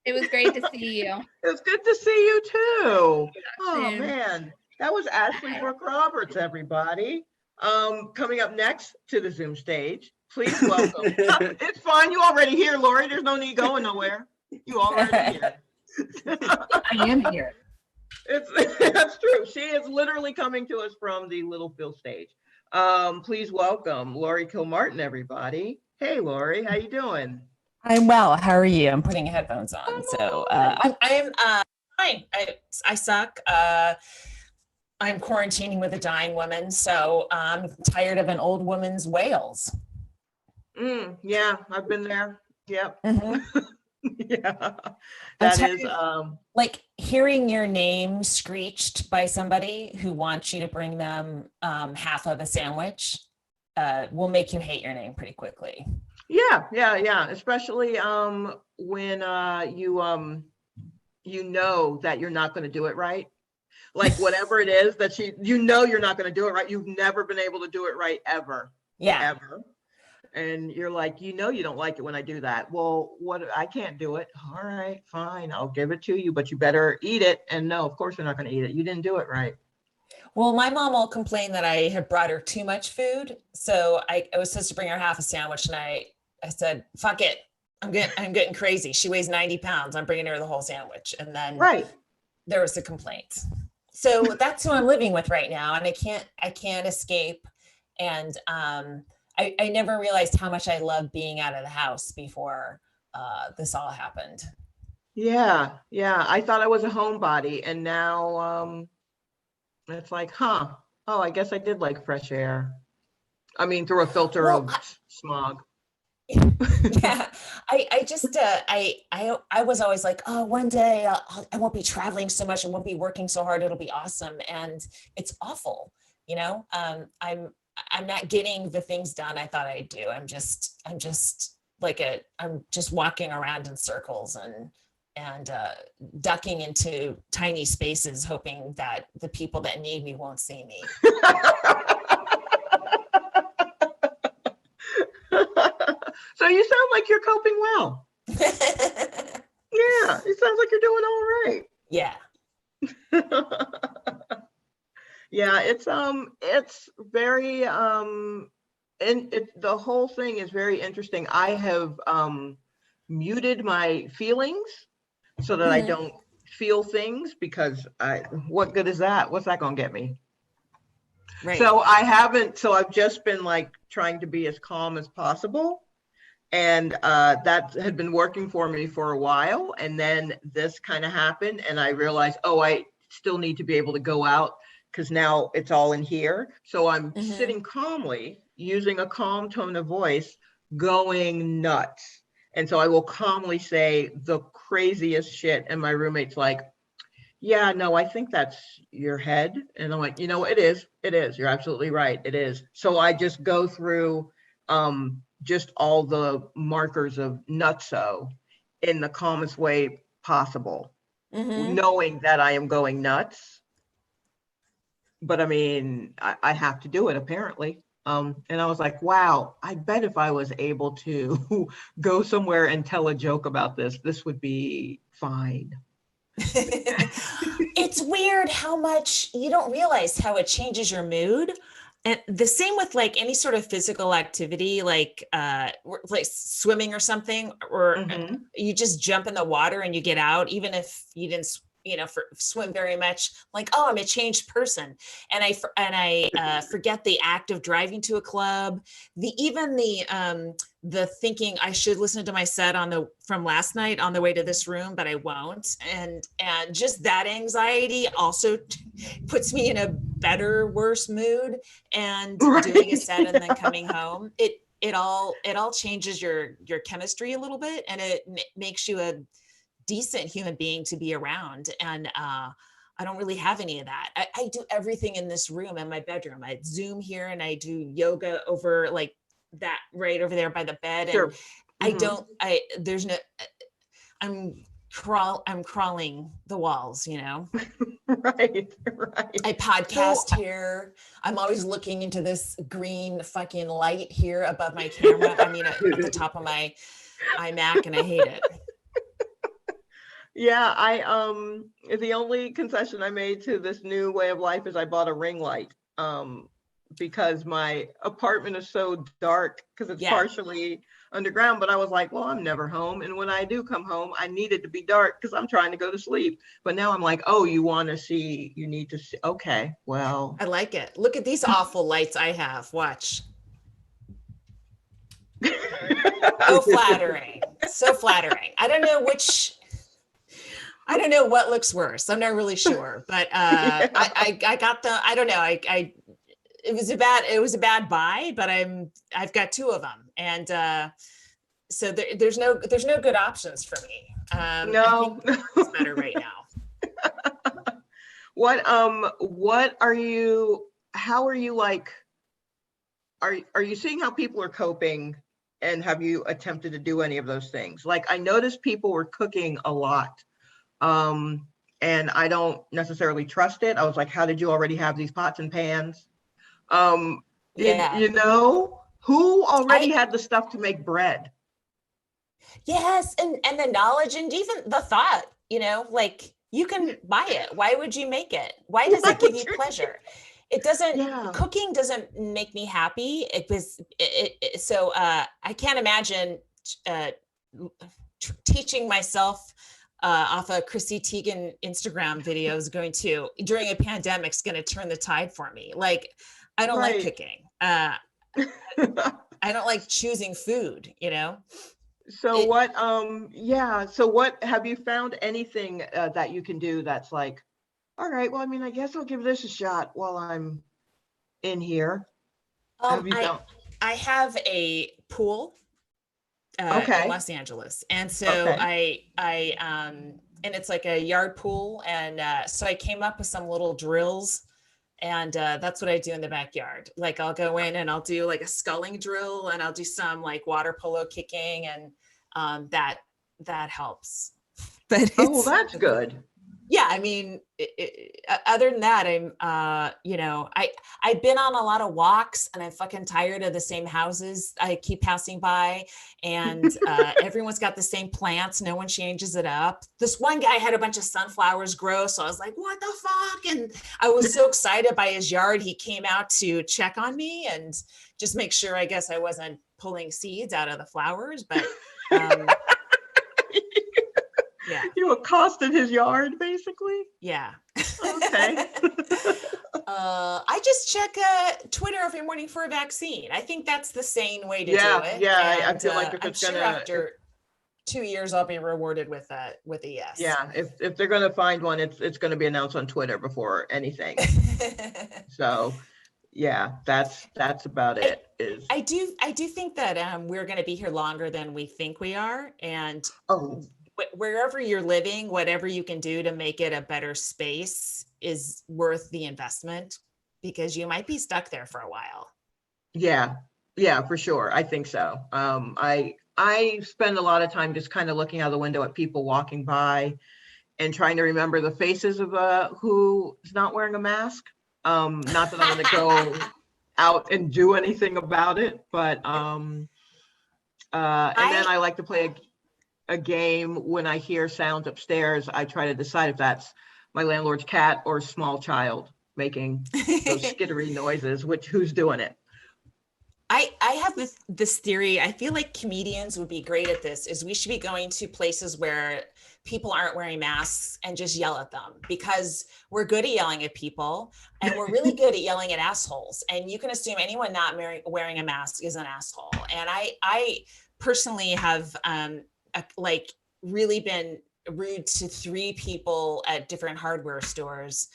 [SPEAKER 6] It was great to see you.
[SPEAKER 2] It was good to see you too. Oh man, that was Ashley Brooke Roberts, everybody. Coming up next to the Zoom stage, please welcome. It's fine, you already here, Laurie. There's no need going nowhere. You already here.
[SPEAKER 7] I am here.
[SPEAKER 2] That's true. She is literally coming to us from the Littlefield stage. Please welcome Laurie Kilmartin, everybody. Hey, Laurie, how you doing?
[SPEAKER 7] I'm well. How are you? I'm putting headphones on, so I'm fine. I suck. I'm quarantining with a dying woman, so I'm tired of an old woman's wails.
[SPEAKER 2] Yeah, I've been there. Yep.
[SPEAKER 7] Mm-hmm.
[SPEAKER 2] Yeah, that is
[SPEAKER 7] like hearing your name screeched by somebody who wants you to bring them half of a sandwich will make you hate your name pretty quickly.
[SPEAKER 2] Yeah. Especially when you know that you're not going to do it right. Like whatever it is that you're not going to do it right. You've never been able to do it right ever.
[SPEAKER 7] Yeah.
[SPEAKER 2] Ever. And you're like, you don't like it when I do that. Well, I can't do it. All right, fine. I'll give it to you, but you better eat it. And no, of course you're not going to eat it. You didn't do it right.
[SPEAKER 7] Well, my mom will complain that I had brought her too much food. So I was supposed to bring her half a sandwich and I said, fuck it. I'm getting crazy. She weighs 90 pounds. I'm bringing her the whole sandwich. And then there was a complaint. So that's who I'm living with right now. And I can't escape. And I never realized how much I loved being out of the house before this all happened.
[SPEAKER 2] Yeah. I thought I was a homebody, and now it's like, oh, I guess I did like fresh air. I mean, through a filter of smog.
[SPEAKER 7] Yeah, I just I was always like, oh, one day I won't be traveling so much, I won't be working so hard, it'll be awesome, and it's awful. I'm not getting the things done I thought I'd do. I'm just walking around in circles and ducking into tiny spaces, hoping that the people that need me won't see me.
[SPEAKER 2] So you sound like you're coping well. Yeah, it sounds like you're doing all right.
[SPEAKER 7] Yeah.
[SPEAKER 2] Yeah, it's very the whole thing is very interesting. I have muted my feelings so that I don't feel things, because what good is that? What's that gonna get me?
[SPEAKER 7] Right.
[SPEAKER 2] So I've just been like trying to be as calm as possible. And that had been working for me for a while. And then this kind of happened, and I realized, oh, I still need to be able to go out, because now it's all in here. So I'm sitting calmly, using a calm tone of voice, going nuts. And so I will calmly say the craziest shit. And my roommate's like, yeah, no, I think that's your head. And I'm like, it is. You're absolutely right. It is. So I just go through just all the markers of nutso in the calmest way possible, knowing that I am going nuts. But I mean, I have to do it apparently. And I was like, wow, I bet if I was able to go somewhere and tell a joke about this would be fine.
[SPEAKER 7] It's weird how much you don't realize how it changes your mood. And the same with like any sort of physical activity, like swimming or something, or you just jump in the water and you get out, even if you didn't, swim very much. Like, oh, I'm a changed person, and I forget the act of driving to a club, the thinking I should listen to my set from last night on the way to this room, but I won't. And just that anxiety also puts me in a better, worse mood. And doing a set and then coming home, it all changes your chemistry a little bit, and it makes you a decent human being to be around. And I don't really have any of that. I do everything in this room, in my bedroom. I Zoom here and I do yoga over like that right over there by the bed.
[SPEAKER 2] Sure.
[SPEAKER 7] And I'm crawling the walls,
[SPEAKER 2] Right.
[SPEAKER 7] I podcast here. I'm always looking into this green fucking light here above my camera. I mean, at the top of my iMac, and I hate it.
[SPEAKER 2] Yeah, the only concession I made to this new way of life is I bought a ring light. Because my apartment is so dark, because it's partially underground, but I was like, well, I'm never home. And when I do come home, I need it to be dark because I'm trying to go to sleep. But now I'm like, oh, you need to see. Okay, well.
[SPEAKER 7] I like it. Look at these awful lights I have. Watch. So flattering. So flattering. I don't know what looks worse. I'm not really sure, but I got I don't know. It was a bad buy, but I've got two of them, and so there's no good options for me.
[SPEAKER 2] No,
[SPEAKER 7] it's better right now.
[SPEAKER 2] What are you? How are you like? Are you seeing how people are coping, and have you attempted to do any of those things? Like, I noticed people were cooking a lot, and I don't necessarily trust it. I was like, how did you already have these pots and pans? Who already had the stuff to make bread?
[SPEAKER 7] Yes, and the knowledge, and even the thought, like, you can buy it. Why would you make it? Why does it give you pleasure? It doesn't. Cooking doesn't make me happy. So I can't imagine teaching myself off a Chrissy Teigen Instagram video is going to, during a pandemic, is going to turn the tide for me. Like, I don't like cooking. I don't like choosing food,
[SPEAKER 2] So what have you found anything that you can do that's like, all right, well, I mean, I guess I'll give this a shot while I'm in here.
[SPEAKER 7] I have a pool in Los Angeles. And so I and it's like a yard pool. And so I came up with some little drills, and that's what I do in the backyard. Like, I'll go in and I'll do like a sculling drill, and I'll do some like water polo kicking, and that helps. But
[SPEAKER 2] that's good.
[SPEAKER 7] Yeah, I mean, other than that, I've been on a lot of walks, and I'm fucking tired of the same houses I keep passing by, and everyone's got the same plants. No one changes it up. This one guy had a bunch of sunflowers grow, so I was like, "What the fuck?" And I was so excited by his yard. He came out to check on me and just make sure, I guess, I wasn't pulling seeds out of the flowers, but. Yeah.
[SPEAKER 2] You accosted his yard, basically?
[SPEAKER 7] Yeah.
[SPEAKER 2] Okay.
[SPEAKER 7] I just check Twitter every morning for a vaccine. I think that's the sane way to do it.
[SPEAKER 2] Yeah,
[SPEAKER 7] And,
[SPEAKER 2] I feel like if
[SPEAKER 7] I'm
[SPEAKER 2] it's
[SPEAKER 7] sure
[SPEAKER 2] gonna
[SPEAKER 7] after 2 years, I'll be rewarded with a yes.
[SPEAKER 2] Yeah, if they're gonna find one, it's gonna be announced on Twitter before anything. So yeah, that's about it.
[SPEAKER 7] I do think that we're going to be here longer than we think we are, and wherever you're living, whatever you can do to make it a better space is worth the investment, because you might be stuck there for a while.
[SPEAKER 2] Yeah, for sure. I think so. I spend a lot of time just kind of looking out the window at people walking by and trying to remember the faces of who is not wearing a mask. Not that I'm going to go out and do anything about it, but and then I like to play a game when I hear sounds upstairs. I try to decide if that's my landlord's cat or small child making those skittery noises, who's doing it.
[SPEAKER 7] I have this theory. I feel like comedians would be great at this, is we should be going to places where people aren't wearing masks and just yell at them, because we're good at yelling at people, and we're really good at yelling at assholes. And you can assume anyone not wearing a mask is an asshole. And I personally have really been rude to 3 people at different hardware stores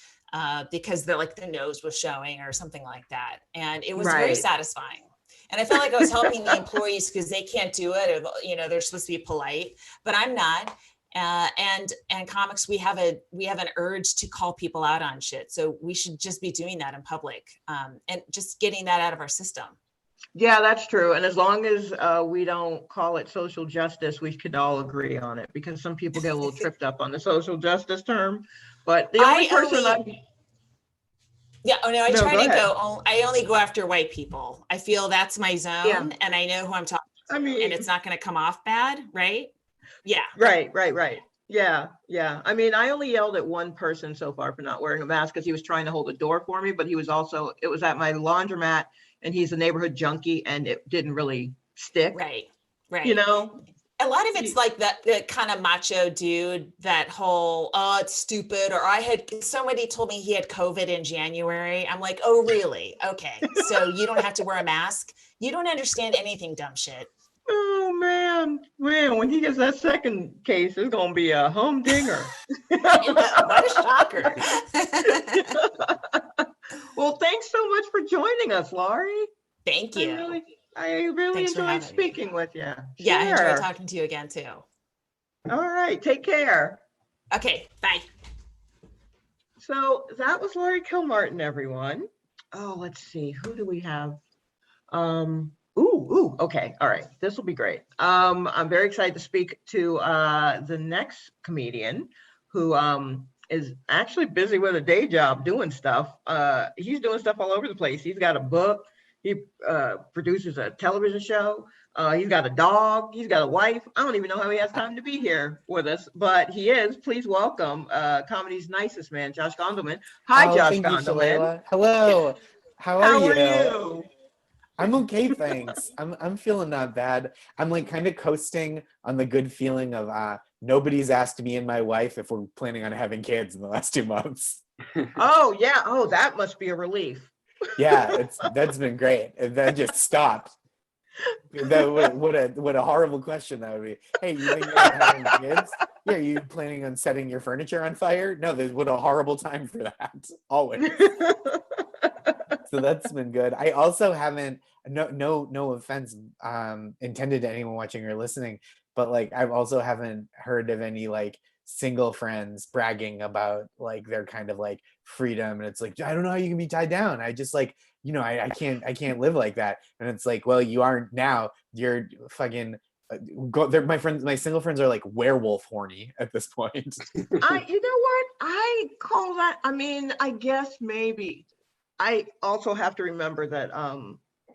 [SPEAKER 7] because the nose was showing or something like that. And it was very satisfying. And I felt like I was helping the employees because they can't do it, or they're supposed to be polite, but I'm not. And comics, we have an urge to call people out on shit. So we should just be doing that in public, and just getting that out of our system.
[SPEAKER 2] Yeah, that's true. And as long as we don't call it social justice, we could all agree on it, because some people get a little tripped up on the social justice term. But the only person
[SPEAKER 7] I only go after white people. I feel that's my zone, and I know who I'm talking to, and it's not going to come off bad, right? Yeah.
[SPEAKER 2] Right. Yeah. I mean, I only yelled at one person so far for not wearing a mask because he was trying to hold the door for me, but it was at my laundromat, and he's a neighborhood junkie, and it didn't really stick.
[SPEAKER 7] Right. A lot of it's like the kind of macho dude, that whole, it's stupid, or somebody told me he had COVID in January. I'm like, oh, really? Okay. So you don't have to wear a mask? You don't understand anything, dumb shit.
[SPEAKER 2] Oh, man, when he gets that second case, it's going to be a humdinger.
[SPEAKER 7] What a shocker.
[SPEAKER 2] Well, thanks so much for joining us, Laurie.
[SPEAKER 7] Thank you.
[SPEAKER 2] I really enjoyed speaking with you.
[SPEAKER 7] Yeah, I enjoyed talking to you again, too.
[SPEAKER 2] All right, take care.
[SPEAKER 7] Okay, bye.
[SPEAKER 2] So that was Laurie Kilmartin, everyone. Oh, let's see. Who do we have? Okay. All right. This will be great. I'm very excited to speak to the next comedian who is actually busy with a day job doing stuff. He's doing stuff all over the place. He's got a book. He produces a television show. He's got a dog. He's got a wife. I don't even know how he has time to be here with us, but he is. Please welcome comedy's nicest man, Josh Gondelman. Hi, Josh Gondelman.
[SPEAKER 8] Hello. How are you?
[SPEAKER 2] you?
[SPEAKER 8] I'm okay, thanks. I'm feeling not bad. I'm kind of coasting on the good feeling of nobody's asked me and my wife if we're planning on having kids in the last 2 months.
[SPEAKER 2] Oh yeah. Oh, that must be a relief.
[SPEAKER 8] Yeah, that's been great. And that just stopped. What a horrible question that would be. Hey, you think you're having kids? Yeah, are you planning on setting your furniture on fire? No, what a horrible time for that. Always. So that's been good. I also haven't, no offense intended to anyone watching or listening, but I've also haven't heard of any single friends bragging about their kind of freedom, and it's I don't know how you can be tied down. I just I can't live like that. And it's well, you aren't now. You're fucking my single friends are like werewolf horny at this point.
[SPEAKER 2] You know what? I call that, I mean, I guess maybe. I also have to remember that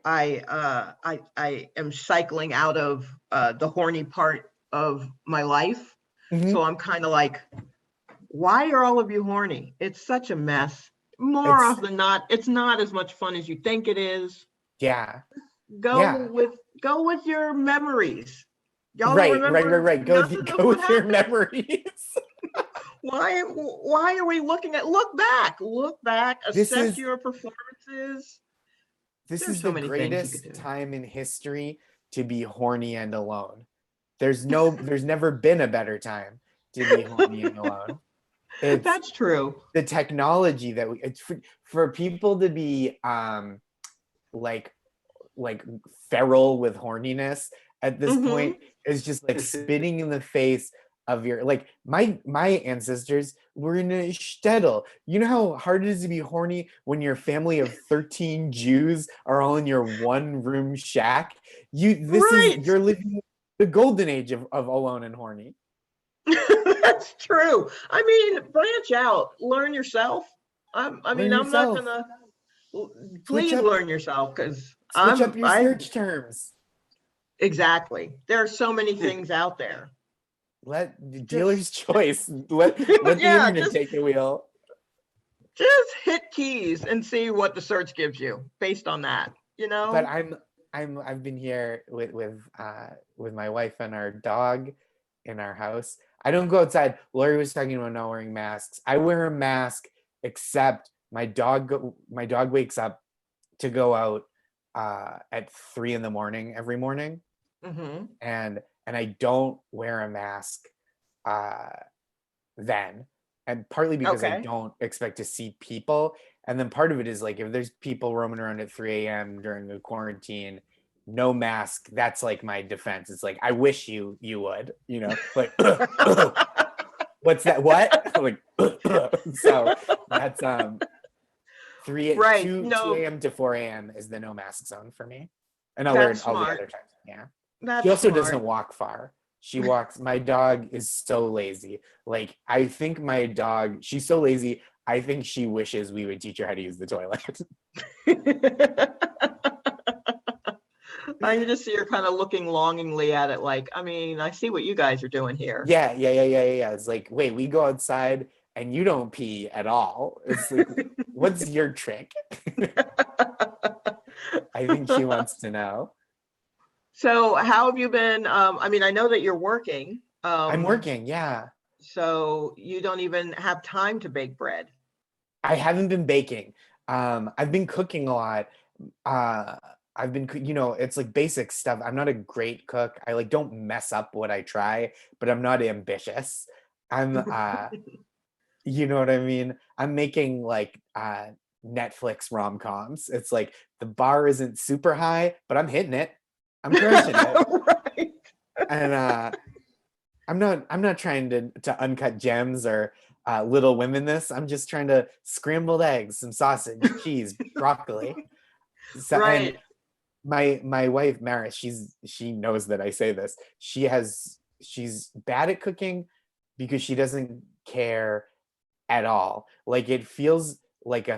[SPEAKER 2] I am cycling out of the horny part of my life.
[SPEAKER 8] Mhm.
[SPEAKER 2] So I'm kind of like, why are all of you horny? It's such a mess. More often than not, it's not as much fun as you think it is.
[SPEAKER 8] Yeah.
[SPEAKER 2] Go with your memories. Y'all
[SPEAKER 8] Right. Go with your memories.
[SPEAKER 2] Why are we look back, assess your performances.
[SPEAKER 8] This
[SPEAKER 2] There's
[SPEAKER 8] is
[SPEAKER 2] so
[SPEAKER 8] the
[SPEAKER 2] many things you
[SPEAKER 8] greatest
[SPEAKER 2] could do.
[SPEAKER 8] time in history to be horny and alone. There's never been a better time to be horny and alone.
[SPEAKER 2] That's true.
[SPEAKER 8] The technology that it's for people to be like feral with horniness at this point is just like spitting in the face of your, like my ancestors were in a shtetl. You know how hard it is to be horny when your family of 13 Jews are all in your one room shack? You're living the golden age of alone and horny.
[SPEAKER 2] That's true. I mean, branch out, learn yourself. I'm not gonna. Please learn yourself, because
[SPEAKER 8] switch up your search terms.
[SPEAKER 2] Exactly. There are so many things out there.
[SPEAKER 8] Let the dealer's choice. Let the internet take the wheel.
[SPEAKER 2] Just hit keys and see what the search gives you based on that. You know.
[SPEAKER 8] But I've been here with my wife and our dog in our house. I don't go outside. Laurie was talking about not wearing masks. I wear a mask, except my dog wakes up to go out at 3 a.m. every morning.
[SPEAKER 2] Mm-hmm.
[SPEAKER 8] And I don't wear a mask then. And partly because I don't expect to see people. And then part of it is like, if there's people roaming around at 3 a.m. during the quarantine, no mask, that's like my defense. It's like, I wish you would, you know, like, what's that? What? Like, so that's 2 a.m. to 4 a.m. is the no mask zone for me. And I'll wear it all the other times. Yeah. She also doesn't walk far. She walks, my dog is so lazy. Like, I think my dog, she's so lazy, I think she wishes we would teach her how to use the toilet.
[SPEAKER 2] I can just see her kind of looking longingly at it, like, I mean, I see what you guys are doing here.
[SPEAKER 8] Yeah. It's like, wait, we go outside and you don't pee at all. It's like, what's your trick? I think she wants to know.
[SPEAKER 2] So how have you been? I mean, I know that you're working.
[SPEAKER 8] I'm working, yeah.
[SPEAKER 2] So you don't even have time to bake bread.
[SPEAKER 8] I haven't been baking. I've been cooking a lot. I've been, it's like basic stuff. I'm not a great cook. I like don't mess up what I try, but I'm not ambitious. I'm, you know what I mean? I'm making like Netflix rom-coms. It's like the bar isn't super high, but I'm hitting it. I'm crushing it.
[SPEAKER 2] Right.
[SPEAKER 8] And I'm not trying to uncut gems or Little Women this. I'm just trying to scrambled eggs, some sausage, cheese, broccoli. So, right. And my wife Maris, she knows that I say this. She's bad at cooking because she doesn't care at all. Like it feels like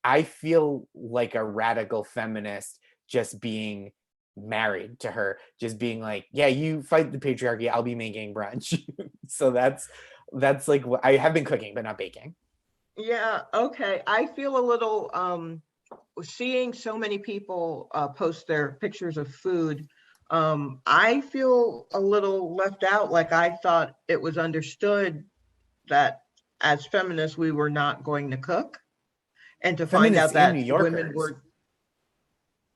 [SPEAKER 8] I feel like a radical feminist just being married to her, just being like, yeah, you fight the patriarchy, I'll be making brunch. So that's like what I have been cooking but not baking.
[SPEAKER 2] Yeah, okay. I feel a little seeing so many people post their pictures of food. I feel a little left out. Like I thought it was understood that as feminists we were not going to cook, and to find out that women were.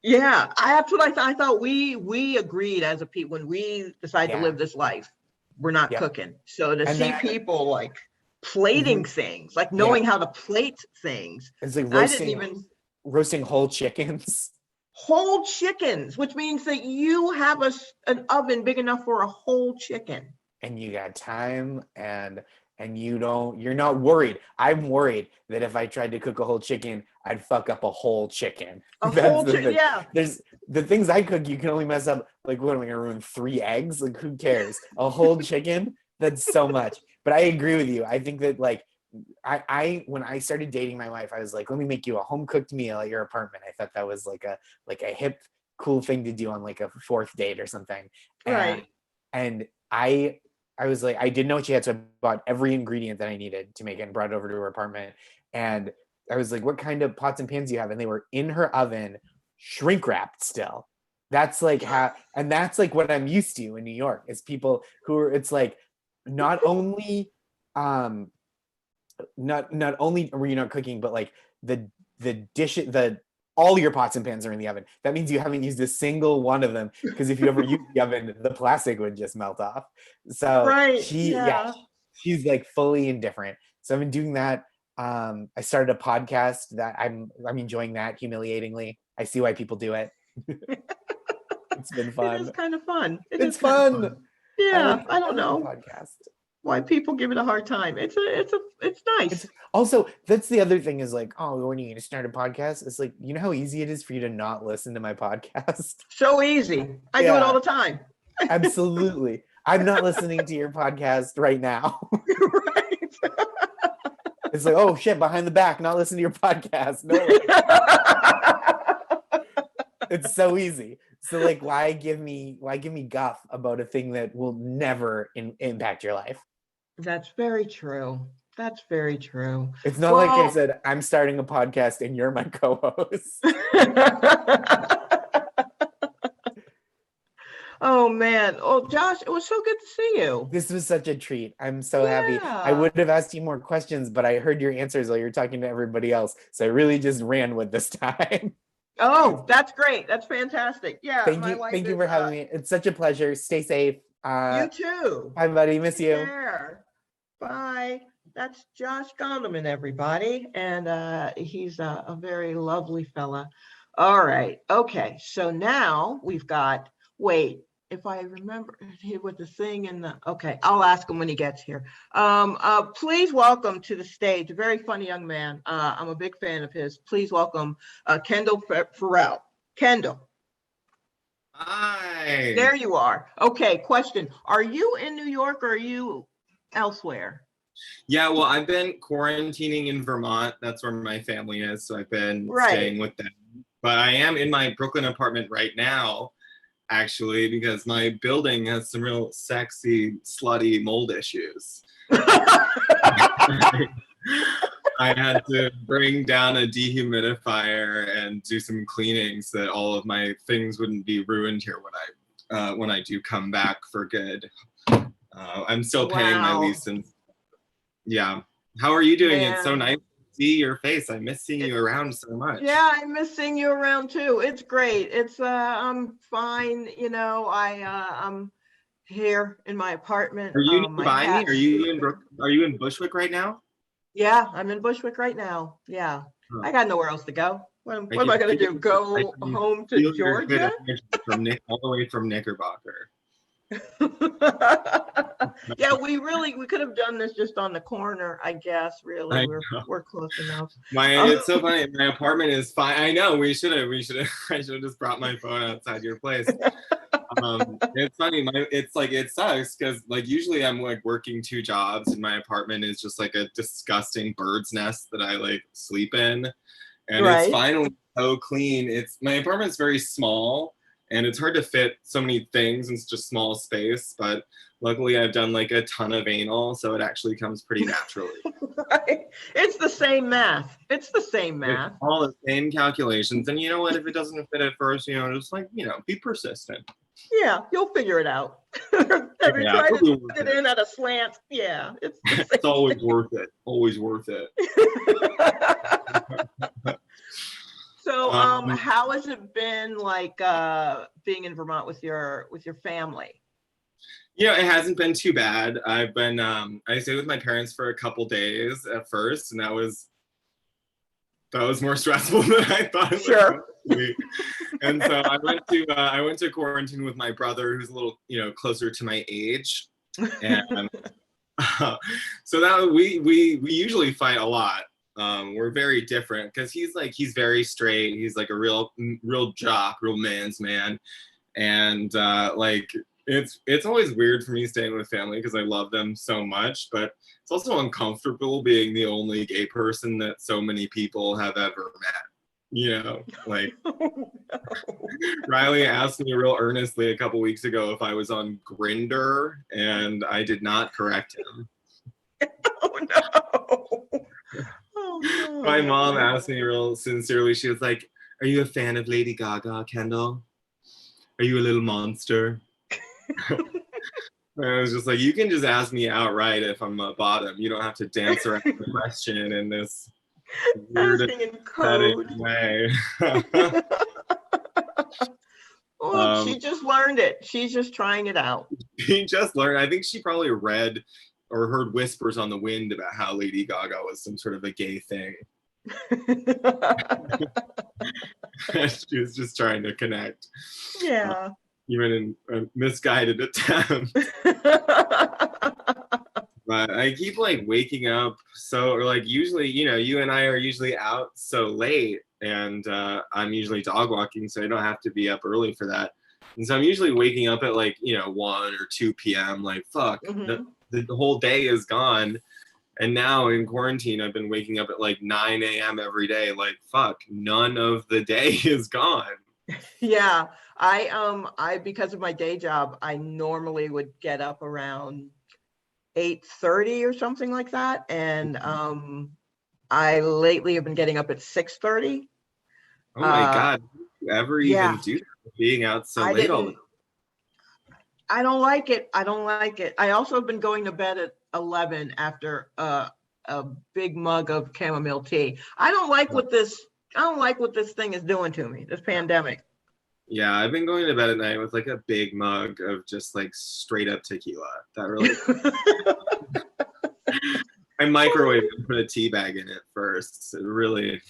[SPEAKER 2] Yeah, that's what I thought. I thought we agreed as a people when we decided to live this life, we're not cooking. So to see people like plating things, like knowing how to plate things.
[SPEAKER 8] It's like roasting whole chickens.
[SPEAKER 2] Whole chickens, which means that you have an oven big enough for a whole chicken.
[SPEAKER 8] And you got time and and you're not worried. I'm worried that if I tried to cook a whole chicken, I'd fuck up a whole chicken.
[SPEAKER 2] Yeah.
[SPEAKER 8] There's the things I cook, you can only mess up, like, what am I gonna ruin 3 eggs? Like, who cares? A whole chicken, that's so much. But I agree with you. I think that, like, I when I started dating my wife, I was like, let me make you a home cooked meal at your apartment. I thought that was like a hip, cool thing to do on like a 4th date or something.
[SPEAKER 2] Right.
[SPEAKER 8] And I was like, I didn't know what she had, so I bought every ingredient that I needed to make it and brought it over to her apartment. And I was like, what kind of pots and pans do you have? And they were in her oven, shrink wrapped still. That's like and that's like what I'm used to in New York, is people who are, it's like, not only not only are you not cooking, but like the dish, all your pots and pans are in the oven. That means you haven't used a single one of them, because if you ever use the oven, the plastic would just melt off. So she's like fully indifferent. So I've been doing that. I started a podcast that I'm enjoying that humiliatingly. I see why people do it. It's been fun.
[SPEAKER 2] It is kind of fun.
[SPEAKER 8] It's fun.
[SPEAKER 2] Yeah, I don't know
[SPEAKER 8] podcast.
[SPEAKER 2] why people give it a hard time. It's nice.
[SPEAKER 8] Also, that's the other thing, is like, oh, when are you going to start a podcast? It's like, you know how easy it is for you to not listen to my podcast?
[SPEAKER 2] So easy. I do it all the time.
[SPEAKER 8] Absolutely. I'm not listening to your podcast right now.
[SPEAKER 2] Right.
[SPEAKER 8] It's like, oh shit, behind the back, not listening to your podcast. No. It's so easy. So like, why give me guff about a thing that will never impact your life?
[SPEAKER 2] That's very true. That's very true.
[SPEAKER 8] It's not like I said, I'm starting a podcast and you're my co-host.
[SPEAKER 2] Oh man. Oh Josh, it was so good to see you.
[SPEAKER 8] This was such a treat. I'm so happy. I would have asked you more questions, but I heard your answers while you're talking to everybody else. So I really just ran with this time.
[SPEAKER 2] Oh, that's great. That's fantastic. Yeah.
[SPEAKER 8] Thank you for having me. It's such a pleasure. Stay safe.
[SPEAKER 2] You too.
[SPEAKER 8] Bye, buddy. Miss you.
[SPEAKER 2] Care. Bye. That's Josh Gondelman, everybody. And he's a very lovely fella. All right. Okay. So now we've got, wait, if I remember with the thing and okay, I'll ask him when he gets here. Please welcome to the stage a very funny young man. I'm a big fan of his. Please welcome Kendall Farrell. Kendall.
[SPEAKER 9] Hi.
[SPEAKER 2] There you are. Okay, question. Are you in New York or are you elsewhere?
[SPEAKER 9] Yeah, well, I've been quarantining in Vermont. That's where my family is. So I've been staying with them. But I am in my Brooklyn apartment right now, actually, because my building has some real sexy, slutty mold issues. I had to bring down a dehumidifier and do some cleaning so that all of my things wouldn't be ruined here when I do come back for good. I'm still paying my lease, and yeah. How are you doing? It's so nice to see your face. I miss seeing you around so much.
[SPEAKER 2] Yeah, I miss seeing you around too. It's great. It's I'm fine. You know, I'm here in my apartment.
[SPEAKER 9] Are you nearby me? Are you in Bushwick right now?
[SPEAKER 2] Yeah, I'm in Bushwick right now. Yeah, I got nowhere else to go. What am I going to do? Go home to Georgia?
[SPEAKER 9] All the way from Knickerbocker.
[SPEAKER 2] Yeah, we could have done this just on the corner, I guess. Really, we're close enough.
[SPEAKER 9] It's so funny. My apartment is fine. I know I should have just brought my phone outside your place. It's funny. It's like, it sucks because like usually I'm like working 2 jobs and my apartment is just like a disgusting bird's nest that I like sleep in, and it's finally so clean. My apartment's very small. And it's hard to fit so many things in such a small space, but luckily I've done like a ton of anal, so it actually comes pretty naturally.
[SPEAKER 2] Right. It's the same math. It's all
[SPEAKER 9] the same calculations. And you know what? If it doesn't fit at first, just like, be persistent.
[SPEAKER 2] Yeah, you'll figure it out. Have you tried to put it in at a slant? Yeah,
[SPEAKER 9] it's always worth it. Always worth it.
[SPEAKER 2] So, how has it been like being in Vermont with your family?
[SPEAKER 9] It hasn't been too bad. I've been I stayed with my parents for a couple days at first, and that was more stressful than I thought it was. And so I went to quarantine with my brother, who's a little closer to my age, and So that we usually fight a lot. We're very different because he's very straight. He's like a real jock, real man's man, and like it's always weird for me staying with family because I love them so much, but it's also uncomfortable being the only gay person that so many people have ever met. You know, like Riley asked me real earnestly a couple weeks ago if I was on Grindr, and I did not correct him.
[SPEAKER 2] Oh no. Oh, no.
[SPEAKER 9] My mom asked me real sincerely, she was like, "Are you a fan of Lady Gaga, Kendall? Are you a little monster?" And I was just like, you can just ask me outright if I'm a bottom. You don't have to dance around the question in this weird
[SPEAKER 2] Asking in code.
[SPEAKER 9] way.
[SPEAKER 2] Oh, she just learned it. She's just trying it out.
[SPEAKER 9] She just learned. I think she probably read or heard whispers on the wind about how Lady Gaga was some sort of a gay thing. She was just trying to connect.
[SPEAKER 2] Yeah.
[SPEAKER 9] Even in a misguided attempt. But I keep like waking up or like usually, you know, you and I are usually out so late, and I'm usually dog walking, so I don't have to be up early for that. And so I'm usually waking up at like, you know, 1 or 2 p.m. like, fuck, the whole day is gone. And now in quarantine, I've been waking up at like 9 a.m. every day. Like, fuck, none of the day is gone.
[SPEAKER 2] Yeah, I because of my day job, I normally would get up around 8:30 or something like that, and I lately have been getting up at 6:30.
[SPEAKER 9] Oh my god, did you ever even do that, being out so late all the time?
[SPEAKER 2] I don't like it. I don't like it. I also have been going to bed at 11 after a big mug of chamomile tea. I don't like what this thing is doing to me, this pandemic.
[SPEAKER 9] Yeah, I've been going to bed at night with like a big mug of just like straight up tequila. That really I microwave and put a tea bag in it first. It really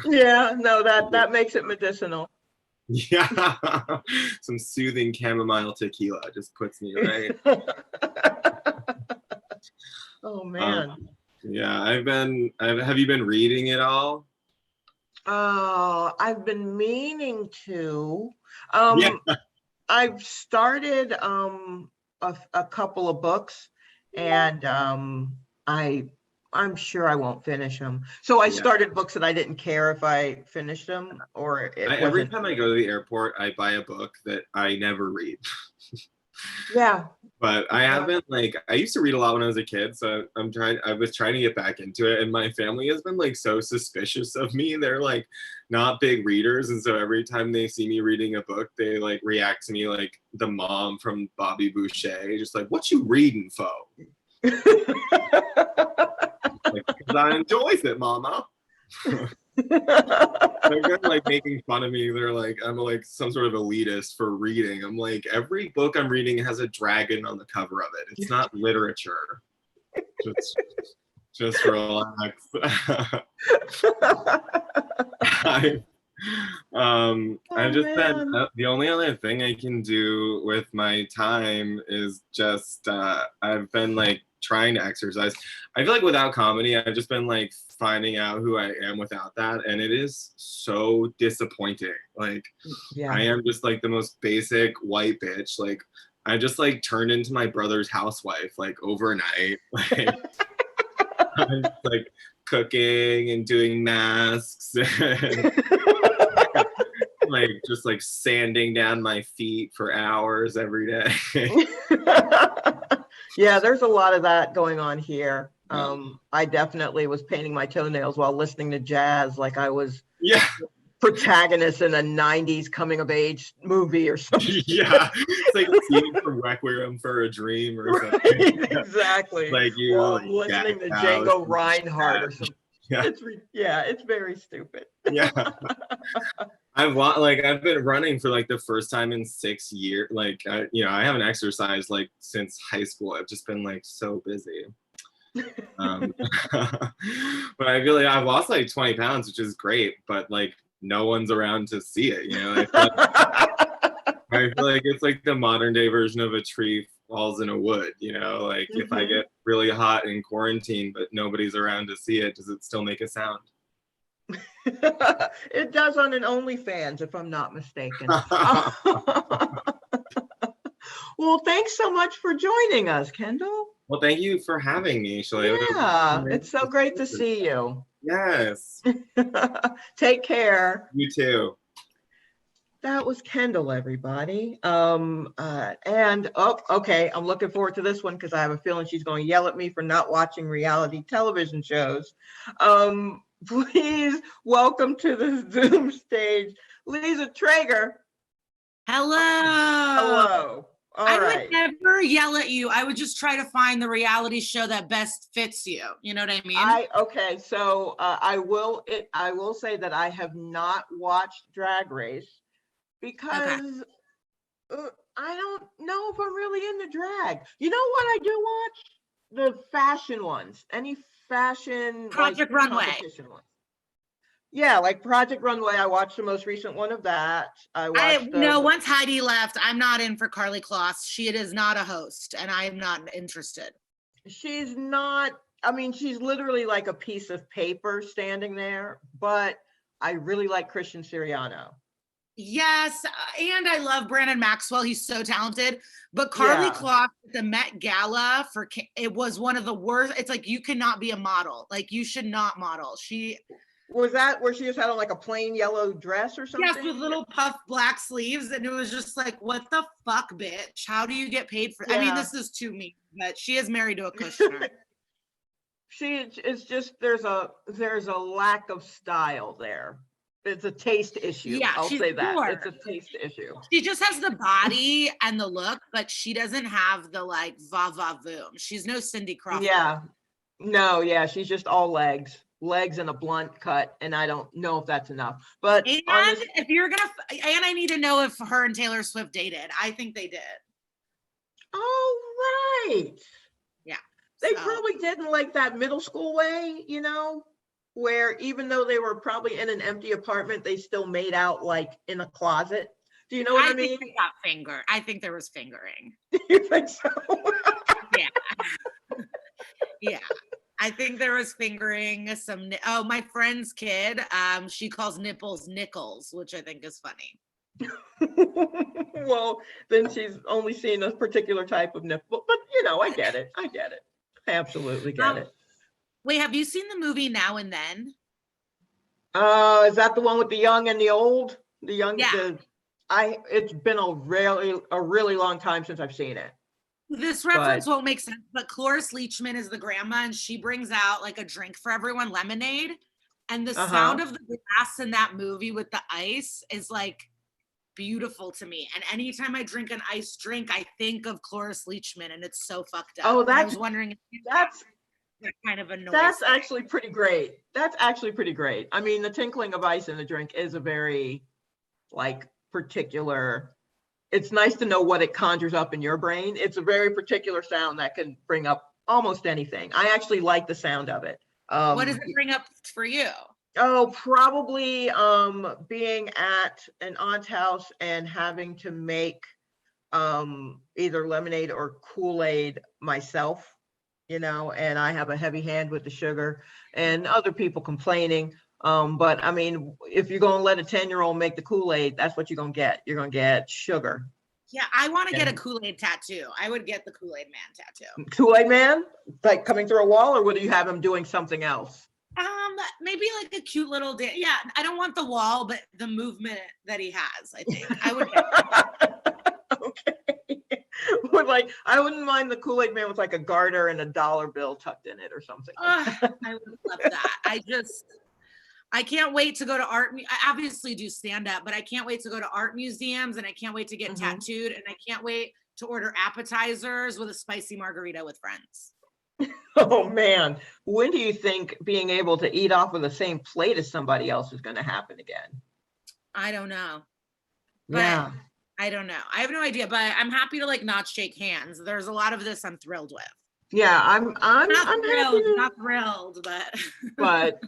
[SPEAKER 2] Yeah, no, that makes it medicinal.
[SPEAKER 9] Yeah. Some soothing chamomile tequila just puts me right.
[SPEAKER 2] Oh man.
[SPEAKER 9] Yeah, have you been reading it all?
[SPEAKER 2] I've been meaning to.
[SPEAKER 9] Yeah.
[SPEAKER 2] I've started a couple of books, and I'm sure I won't finish them. So I started books that I didn't care if I finished them or
[SPEAKER 9] every time I go to the airport, I buy a book that I never read.
[SPEAKER 2] Yeah.
[SPEAKER 9] But I haven't I used to read a lot when I was a kid, so I was trying to get back into it, and my family has been like so suspicious of me. They're like not big readers, and so every time they see me reading a book, they like react to me like the mom from Bobby Boucher, just like, "What you reading, fo?" Like, 'cause I enjoys it, mama. They're just like making fun of me. They're like, I'm like some sort of elitist for reading. I'm like, every book I'm reading has a dragon on the cover of it. It's not literature. Just relax. I've just been the only other thing I can do with my time is just I've been like trying to exercise. I feel like without comedy, I've just been like finding out who I am without that, and it is so disappointing. Like, I am just like the most basic white bitch. Like, I just like turned into my brother's housewife like overnight. Like, I'm just, like cooking and doing masks and like just like sanding down my feet for hours every day.
[SPEAKER 2] Yeah, there's a lot of that going on here. I definitely was painting my toenails while listening to jazz, like I was protagonist in a 90s coming of age movie or something.
[SPEAKER 9] Yeah, it's like a scene from Requiem for a Dream or something.
[SPEAKER 2] Right, exactly.
[SPEAKER 9] Like you like,
[SPEAKER 2] listening to Django Reinhardt or something. Yeah. It's very stupid.
[SPEAKER 9] Yeah. I've been running for like the first time in 6 years. Like, I haven't exercised like since high school. I've just been like so busy. But I feel like I've lost like 20 pounds, which is great, but like no one's around to see it, you know? I feel like it's like the modern day version of a tree balls in a wood, you know, like if I get really hot in quarantine, but nobody's around to see it, does it still make a sound?
[SPEAKER 2] It does on an OnlyFans, if I'm not mistaken. Well, thanks so much for joining us, Kendall.
[SPEAKER 9] Well, thank you for having me, Shalewa.
[SPEAKER 2] Yeah, it's so great to see you.
[SPEAKER 9] Yes.
[SPEAKER 2] Take care.
[SPEAKER 9] You too.
[SPEAKER 2] That was Kendall, everybody. Okay, I'm looking forward to this one because I have a feeling she's going to yell at me for not watching reality television shows. Please welcome to the Zoom stage, Liza Treyger.
[SPEAKER 10] Hello.
[SPEAKER 2] Hello.
[SPEAKER 10] I would never yell at you. I would just try to find the reality show that best fits you. You know what I mean?
[SPEAKER 2] I will say that I have not watched Drag Race because I don't know if I'm really into drag. You know what I do watch? The fashion ones. Any fashion
[SPEAKER 10] Project Runway.
[SPEAKER 2] Competition ones. Yeah, like Project Runway. I watched the most recent one of that.
[SPEAKER 10] Once Heidi left, I'm not in for Carly Kloss. She is not a host, and I am not interested.
[SPEAKER 2] She's not. I mean, she's literally like a piece of paper standing there. But I really like Christian Siriano.
[SPEAKER 10] Yes, and I love Brandon Maxwell. He's so talented. But Carly Kloss at the Met Gala it was one of the worst. It's like you cannot be a model. Like you should not model.
[SPEAKER 2] Was that where she just had on like a plain yellow dress or something?
[SPEAKER 10] Yes, with little puff black sleeves, and it was just like, what the fuck, bitch? How do you get paid for? I mean, this is too mean, but she is married to a Kushner.
[SPEAKER 2] It's just there's a lack of style there. It's a taste issue. Yeah, I'll say that. Poor. It's a taste issue.
[SPEAKER 10] She just has the body and the look, but she doesn't have the like va-va-voom. She's no Cindy Crawford.
[SPEAKER 2] Yeah. No, she's just all legs and a blunt cut, and I don't know if that's enough. But
[SPEAKER 10] if you're gonna, and I need to know if her and Taylor Swift dated. I think they did.
[SPEAKER 2] Oh, right.
[SPEAKER 10] Yeah.
[SPEAKER 2] They probably did in like that middle school way, you know, where even though they were probably in an empty apartment, they still made out like in a closet. Do you know what I mean?
[SPEAKER 10] I think there was fingering.
[SPEAKER 2] You think so?
[SPEAKER 10] Yeah. Yeah. I think there was fingering. My friend's kid, she calls nipples nickels, which I think is funny.
[SPEAKER 2] Well, then she's only seen a particular type of nipple, but you know, I get it. I absolutely get it.
[SPEAKER 10] Wait, have you seen the movie Now and Then?
[SPEAKER 2] Is that the one with the young and the old? The young,
[SPEAKER 10] yeah.
[SPEAKER 2] It's been a really long time since I've seen it.
[SPEAKER 10] This reference won't make sense, but Cloris Leachman is the grandma, and she brings out like a drink for everyone, lemonade. And the sound of the glass in that movie with the ice is like beautiful to me. And anytime I drink an iced drink, I think of Cloris Leachman, and it's so fucked up.
[SPEAKER 2] Oh,
[SPEAKER 10] I was wondering if that's kind of a noise.
[SPEAKER 2] That's actually pretty great. I mean, the tinkling of ice in the drink is a very like particular. It's nice to know what it conjures up in your brain. It's a very particular sound that can bring up almost anything. I actually like the sound of it.
[SPEAKER 10] What does it bring up for you?
[SPEAKER 2] Oh, probably being at an aunt's house and having to make either lemonade or Kool-Aid myself, you know, and I have a heavy hand with the sugar and other people complaining. But I mean, if you're going to let a 10-year-old make the Kool-Aid, that's what you're going to get. You're going to get sugar.
[SPEAKER 10] Yeah, I want to get a Kool-Aid tattoo. I would get the Kool-Aid Man tattoo.
[SPEAKER 2] Kool-Aid Man? Like coming through a wall, or would you have him doing something else?
[SPEAKER 10] Maybe like a cute little dance. Yeah, I don't want the wall, but the movement that he has, I think. I would get that.
[SPEAKER 2] Okay. Like, I wouldn't mind the Kool-Aid Man with like a garter and a dollar bill tucked in it or something.
[SPEAKER 10] I would love that. I can't wait to go to art. I obviously do stand up, but I can't wait to go to art museums, and I can't wait to get tattooed, and I can't wait to order appetizers with a spicy margarita with friends.
[SPEAKER 2] Oh man, when do you think being able to eat off of the same plate as somebody else is going to happen again?
[SPEAKER 10] I don't know.
[SPEAKER 2] Yeah.
[SPEAKER 10] I don't know. I have no idea, but I'm happy to like not shake hands. There's a lot of this I'm thrilled with.
[SPEAKER 2] Yeah, I'm
[SPEAKER 10] not thrilled,
[SPEAKER 2] but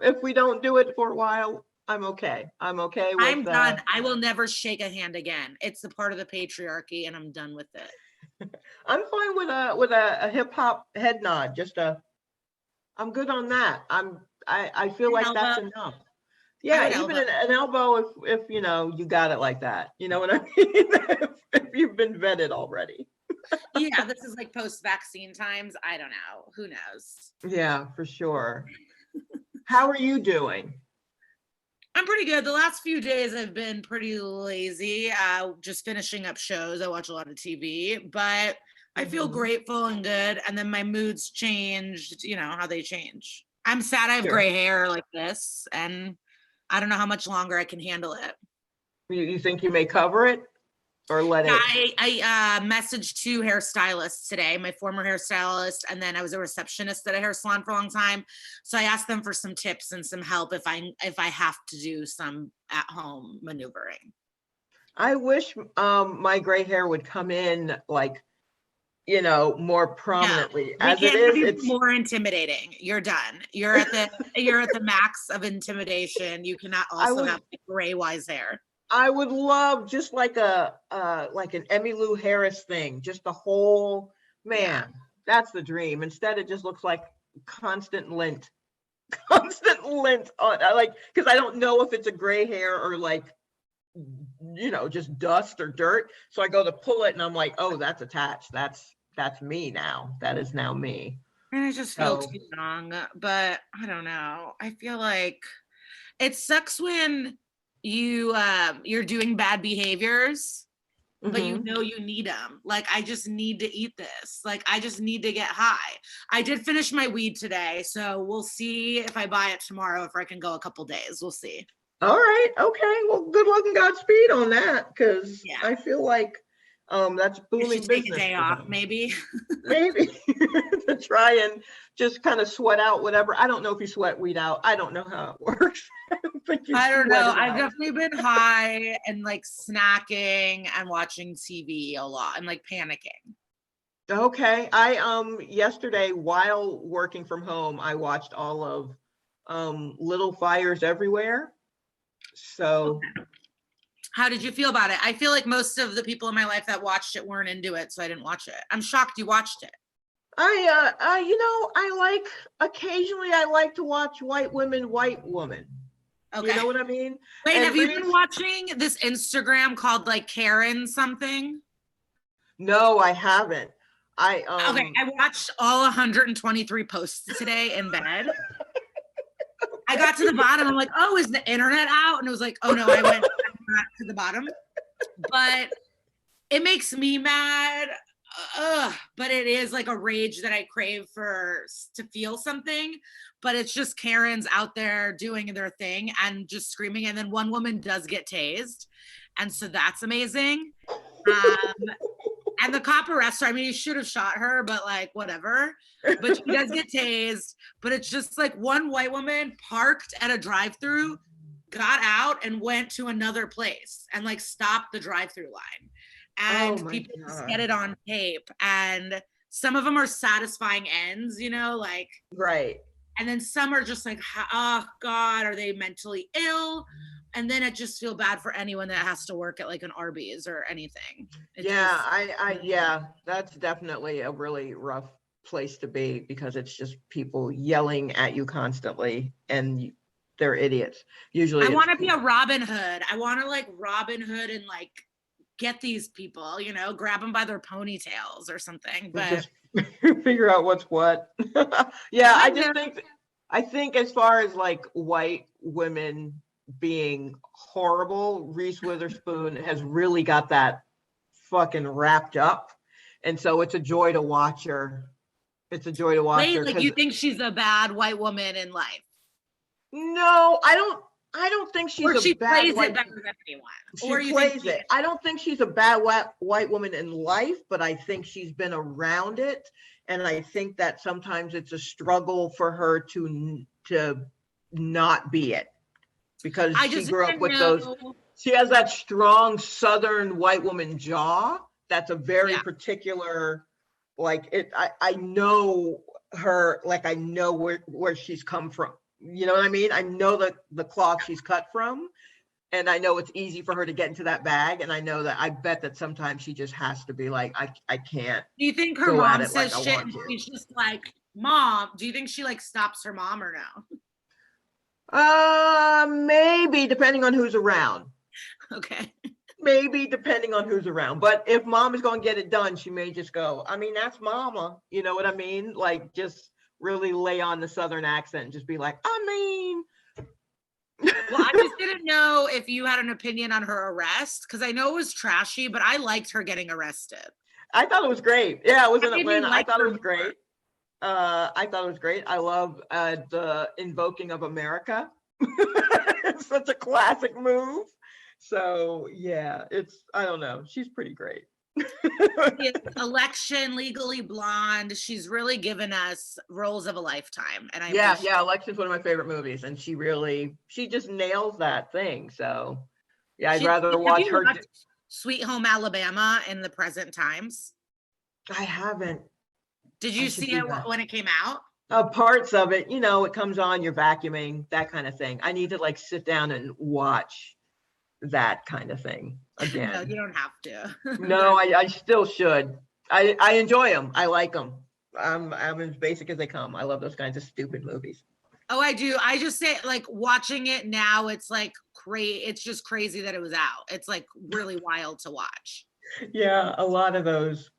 [SPEAKER 2] if we don't do it for a while, I'm okay. I'm okay with
[SPEAKER 10] I'm done. I will never shake a hand again. It's a part of the patriarchy, and I'm done with it.
[SPEAKER 2] I'm fine with a hip hop head nod. I'm good on that. I feel like that's enough. Yeah, even an elbow if you know you got it like that. You know what I mean? if you've been vetted already.
[SPEAKER 10] Yeah, this is like post-vaccine times. I don't know. Who knows?
[SPEAKER 2] Yeah, for sure. How are you doing?
[SPEAKER 10] I'm pretty good. The last few days I've been pretty lazy, just finishing up shows. I watch a lot of TV, but I feel grateful and good. And then my moods changed, you know, how they change. I'm sad I have gray hair like this, and I don't know how much longer I can handle it.
[SPEAKER 2] You think you may cover it or let it?
[SPEAKER 10] I messaged 2 hairstylists today, my former hairstylist, and then I was a receptionist at a hair salon for a long time. So I asked them for some tips and some help if I have to do some at home maneuvering.
[SPEAKER 2] I wish my gray hair would come in like, you know, more prominently.
[SPEAKER 10] No, as it is, it's more intimidating. You're done. You're at the max of intimidation. You cannot also have gray wise hair.
[SPEAKER 2] I would love just like an Emmylou Harris thing, just the whole man. That's the dream. Instead, it just looks like constant lint on like, because I don't know if it's a gray hair or like, you know, just dust or dirt. So I go to pull it and I'm like, oh, that's attached. That's me now. That is now me.
[SPEAKER 10] And I just feel too young, but I don't know. I feel like it sucks when you're doing bad behaviors, but you know you need them. Like, I just need to eat this. Like, I just need to get high. I did finish my weed today, so we'll see if I buy it tomorrow, if I can go a couple days. We'll see.
[SPEAKER 2] All right. Okay. Well, good luck and Godspeed on that, because I feel like that's booming business.
[SPEAKER 10] Take a day off, maybe.
[SPEAKER 2] Maybe to try and just kind of sweat out whatever. I don't know if you sweat weed out. I don't know how it works.
[SPEAKER 10] I don't know. I've definitely been high and like snacking and watching TV a lot and like panicking.
[SPEAKER 2] Okay. I yesterday while working from home, I watched all of Little Fires Everywhere. So
[SPEAKER 10] how did you feel about it? I feel like most of the people in my life that watched it weren't into it, so I didn't watch it. I'm shocked you watched it.
[SPEAKER 2] You know, occasionally I like to watch white woman. Okay. You know what I mean?
[SPEAKER 10] Wait, have you been watching this Instagram called like Karen something?
[SPEAKER 2] No, I haven't.
[SPEAKER 10] Okay, I watched all 123 posts today in bed. I got to the bottom. I'm like, oh, is the internet out? And it was like, oh no, I went to the bottom. But it makes me mad. But it is like a rage that I crave to feel something. But it's just Karens out there doing their thing and just screaming. And then one woman does get tased. And so that's amazing. And the cop arrests her. I mean, he should have shot her, but like, whatever. But she does get tased. But it's just like one white woman parked at a drive-thru, got out and went to another place and like stopped the drive-thru line. And people just get it on tape. And some of them are satisfying ends, you know, like.
[SPEAKER 2] Right.
[SPEAKER 10] And then some are just like, oh God, are they mentally ill? And then I just feel bad for anyone that has to work at like an Arby's or anything.
[SPEAKER 2] Yeah, that's definitely a really rough place to be, because it's just people yelling at you constantly and they're idiots. Usually
[SPEAKER 10] I want to be a Robin Hood. I want to like Robin Hood and like get these people, you know, grab them by their ponytails or something, but
[SPEAKER 2] just figure out what's what. Yeah, I think as far as like white women being horrible, Reese Witherspoon has really got that fucking wrapped up, and so it's a joy to watch her. It's a joy to watch her.
[SPEAKER 10] Like, you think she's a bad white woman in life?
[SPEAKER 2] No, I don't think she's
[SPEAKER 10] or she
[SPEAKER 2] a bad
[SPEAKER 10] plays
[SPEAKER 2] white
[SPEAKER 10] it better than anyone.
[SPEAKER 2] She plays it. I don't think she's a bad white woman in life, but I think she's been around it, and I think that sometimes it's a struggle for her to not be it, because she grew up with she has that strong Southern white woman jaw. That's a very particular, like it. I know her, like I know where she's come from. You know what I mean? I know the cloth she's cut from. And I know it's easy for her to get into that bag. And I know that I bet that sometimes she just has to be like, I can't.
[SPEAKER 10] Do you think her
[SPEAKER 2] go at
[SPEAKER 10] mom
[SPEAKER 2] it like
[SPEAKER 10] says
[SPEAKER 2] I
[SPEAKER 10] shit
[SPEAKER 2] want
[SPEAKER 10] and
[SPEAKER 2] to.
[SPEAKER 10] she's just like, Mom, do you think she like stops her mom or
[SPEAKER 2] no? Maybe depending on who's around.
[SPEAKER 10] Okay.
[SPEAKER 2] Maybe depending on who's around. But if mom is going to get it done, she may just go, I mean, that's mama. You know what I mean? Like, just really lay on the Southern accent and just be like, I mean.
[SPEAKER 10] Well, I just didn't know if you had an opinion on her arrest, because I know it was trashy, but I liked her getting arrested.
[SPEAKER 2] I thought it was great. Yeah, it was in
[SPEAKER 10] That made me
[SPEAKER 2] Atlanta. I
[SPEAKER 10] like
[SPEAKER 2] thought it
[SPEAKER 10] her
[SPEAKER 2] was great. I thought it was great. I love the invoking of America. It's such a classic move. So yeah, I don't know. She's pretty great.
[SPEAKER 10] Election, Legally Blonde. She's really given us roles of a lifetime. And
[SPEAKER 2] yeah, Election's one of my favorite movies, and she just nails that thing. So yeah, I'd rather watch her.
[SPEAKER 10] Sweet Home Alabama in the present times.
[SPEAKER 2] I haven't.
[SPEAKER 10] Did you see it when it came out?
[SPEAKER 2] Parts of it, it comes on, you're vacuuming, that kind of thing. I need to like sit down and watch that kind of thing again.
[SPEAKER 10] No, you don't have to.
[SPEAKER 2] No, I still should. I enjoy them. I like them. I'm as basic as they come. I love those kinds of stupid movies.
[SPEAKER 10] Oh, I do. I just say, like, watching it now, it's like crazy. It's just crazy that it was out. It's like really wild to watch.
[SPEAKER 2] Yeah, a lot of those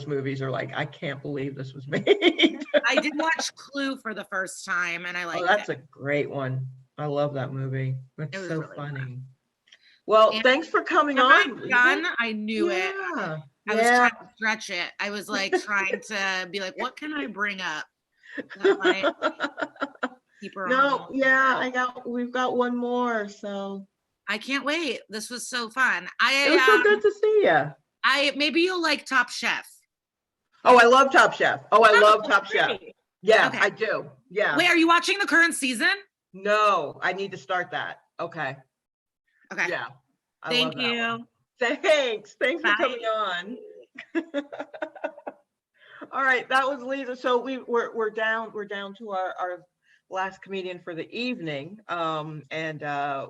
[SPEAKER 2] movies are like, I can't believe this was made.
[SPEAKER 10] I did watch Clue for the first time, and I liked it.
[SPEAKER 2] That's a great one. I love that movie. It's so
[SPEAKER 10] really
[SPEAKER 2] funny.
[SPEAKER 10] fun.
[SPEAKER 2] Well, thanks for coming on.
[SPEAKER 10] Done. I knew it.
[SPEAKER 2] Yeah.
[SPEAKER 10] I was trying to stretch it. I was like trying to be like, what can I bring up? Keep her on.
[SPEAKER 2] We've got one more. So
[SPEAKER 10] I can't wait. This was so fun.
[SPEAKER 2] It was so good to see you.
[SPEAKER 10] Maybe you'll like Top Chef.
[SPEAKER 2] Oh, I love Top Chef. Oh, I love Top Chef. Yeah, okay. I do. Yeah.
[SPEAKER 10] Wait, are you watching the current season?
[SPEAKER 2] No, I need to start that. Okay. Yeah.
[SPEAKER 10] Thank you.
[SPEAKER 2] Thanks. Thanks for coming on. All right, that was Liza. So we're down to our last comedian for the evening, and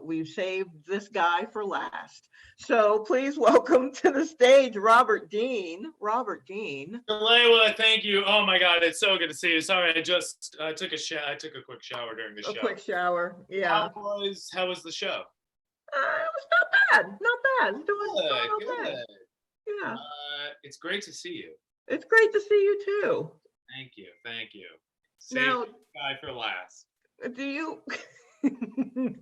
[SPEAKER 2] we've saved this guy for last. So please welcome to the stage Robert Dean. Robert Dean.
[SPEAKER 11] Shalewa, thank you. Oh my God, it's so good to see you. Sorry, I just took a quick shower during the show.
[SPEAKER 2] A quick shower, yeah.
[SPEAKER 11] How was the show?
[SPEAKER 2] It was not bad. Doing okay. Yeah.
[SPEAKER 11] It's great to see you.
[SPEAKER 2] It's great to see you too.
[SPEAKER 11] Thank you.
[SPEAKER 2] Now,
[SPEAKER 11] guy for last.
[SPEAKER 2] Do you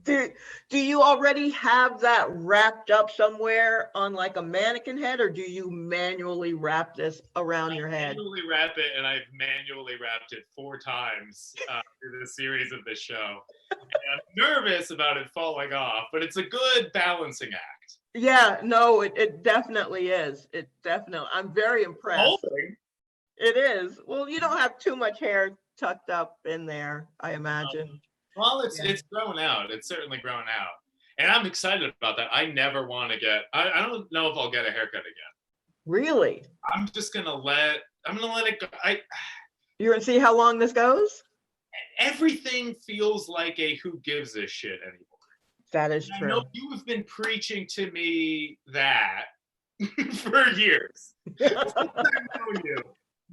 [SPEAKER 2] do you already have that wrapped up somewhere on like a mannequin head, or do you manually wrap this around your head?
[SPEAKER 11] I manually wrap it, and I've manually wrapped it 4 times through the series of this show. And I'm nervous about it falling off, but it's a good balancing act.
[SPEAKER 2] Yeah, no, it definitely is. I'm very impressed.
[SPEAKER 11] Holding.
[SPEAKER 2] It is. Well, you don't have too much hair tucked up in there, I imagine.
[SPEAKER 11] Well, it's grown out. It's certainly grown out. And I'm excited about that. I never want to I don't know if I'll get a haircut again.
[SPEAKER 2] Really?
[SPEAKER 11] I'm gonna let it go.
[SPEAKER 2] You're gonna see how long this goes?
[SPEAKER 11] Everything feels like a who gives a shit anymore.
[SPEAKER 2] That is true.
[SPEAKER 11] I know you have been preaching to me that for years. Since I've known you.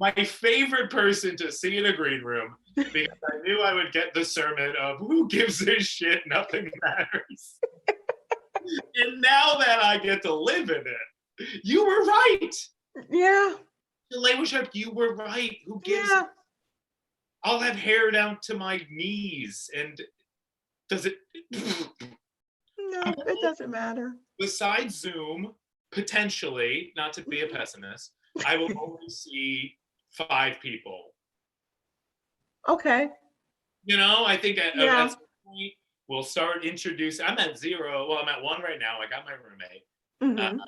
[SPEAKER 11] My favorite person to see in a green room, because I knew I would get the sermon of who gives a shit, nothing matters. And now that I get to live in it, you were right.
[SPEAKER 2] Yeah.
[SPEAKER 11] Shalewa Sharpe, you were right. Who gives? Yeah. I'll have hair down to my knees, and does it?
[SPEAKER 2] No, it doesn't matter.
[SPEAKER 11] Besides Zoom, potentially, not to be a pessimist, I will only see 5 people.
[SPEAKER 2] Okay.
[SPEAKER 11] I think at some point we'll start introducing. I'm at 0. Well, I'm at 1 right now. I got my roommate.
[SPEAKER 2] Mm-hmm.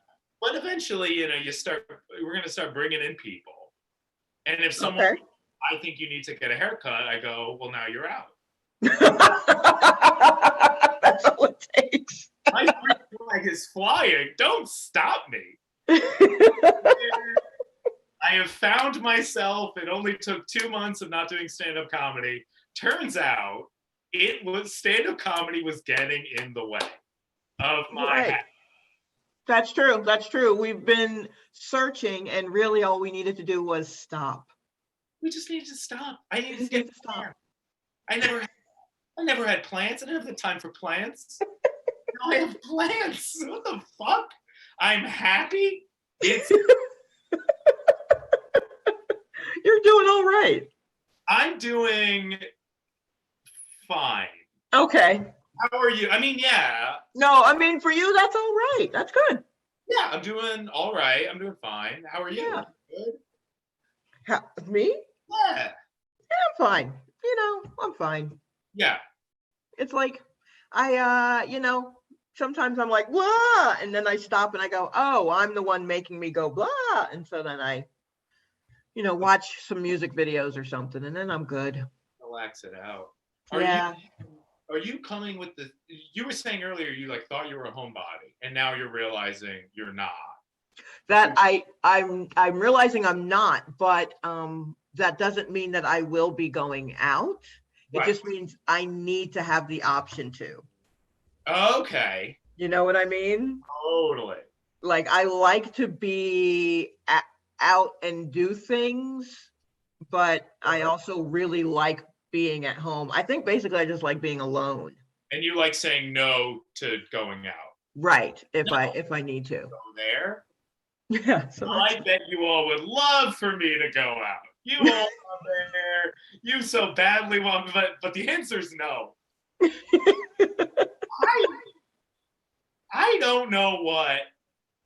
[SPEAKER 11] But eventually, we're going to start bringing in people. And if someone, I think you need to get a haircut, I go, well, now you're out.
[SPEAKER 2] That's all it takes.
[SPEAKER 11] My flag is flying. Don't stop me. I have found myself. It only took 2 months of not doing stand-up comedy. Turns out it was stand-up comedy was getting in the way of my happiness.
[SPEAKER 2] That's true. That's true. We've been searching, and really all we needed to do was stop.
[SPEAKER 11] We just needed to stop. I needed to get to stop. I never had plants. I didn't have the time for plants. Now I have plants. What the fuck? I'm happy. It's
[SPEAKER 2] You're doing all right.
[SPEAKER 11] I'm doing fine.
[SPEAKER 2] Okay.
[SPEAKER 11] How are you? I mean, yeah.
[SPEAKER 2] No, I mean, for you, that's all right. That's good.
[SPEAKER 11] Yeah, I'm doing all right. I'm doing fine. How are you?
[SPEAKER 2] Yeah.
[SPEAKER 11] Good?
[SPEAKER 2] Me?
[SPEAKER 11] Yeah.
[SPEAKER 2] Yeah, I'm fine. You know, I'm fine.
[SPEAKER 11] Yeah.
[SPEAKER 2] It's like, sometimes I'm like, blah, and then I stop and I go, oh, I'm the one making me go blah. And so then I, watch some music videos or something, and then I'm good.
[SPEAKER 11] Relax it out. Are you coming with you were saying earlier you like thought you were a homebody and now you're realizing you're not.
[SPEAKER 2] That I'm realizing I'm not, but that doesn't mean that I will be going out. It just means I need to have the option to.
[SPEAKER 11] Okay.
[SPEAKER 2] You know what I mean?
[SPEAKER 11] Totally.
[SPEAKER 2] Like, I like to be out and do things, but I also really like being at home. I think basically I just like being alone.
[SPEAKER 11] And you like saying no to going out.
[SPEAKER 2] Right. If I need to.
[SPEAKER 11] Go there.
[SPEAKER 2] Yeah. So
[SPEAKER 11] I bet you all would love for me to go out. You all are there. You so badly want, but the answer is no. I don't know what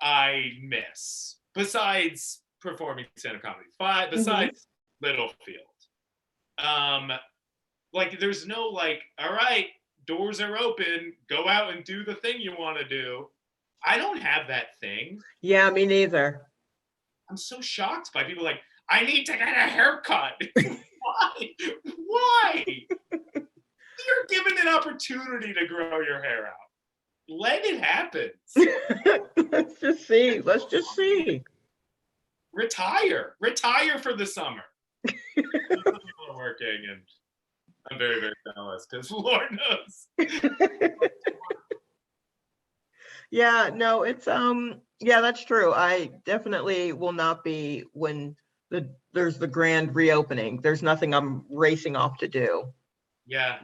[SPEAKER 11] I miss besides performing stand-up comedy. Besides Littlefield. Like there's no like, all right, doors are open, go out and do the thing you want to do. I don't have that thing.
[SPEAKER 2] Yeah, me neither.
[SPEAKER 11] I'm so shocked by people like, I need to get a haircut. Why? You're given an opportunity to grow your hair out. Let it happen.
[SPEAKER 2] Let's just see.
[SPEAKER 11] Retire for the summer. People are working, and I'm very, very jealous because Lord knows.
[SPEAKER 2] Yeah, no, it's yeah, that's true. I definitely will not be when there's the grand reopening. There's nothing I'm racing off to do.
[SPEAKER 11] Yeah.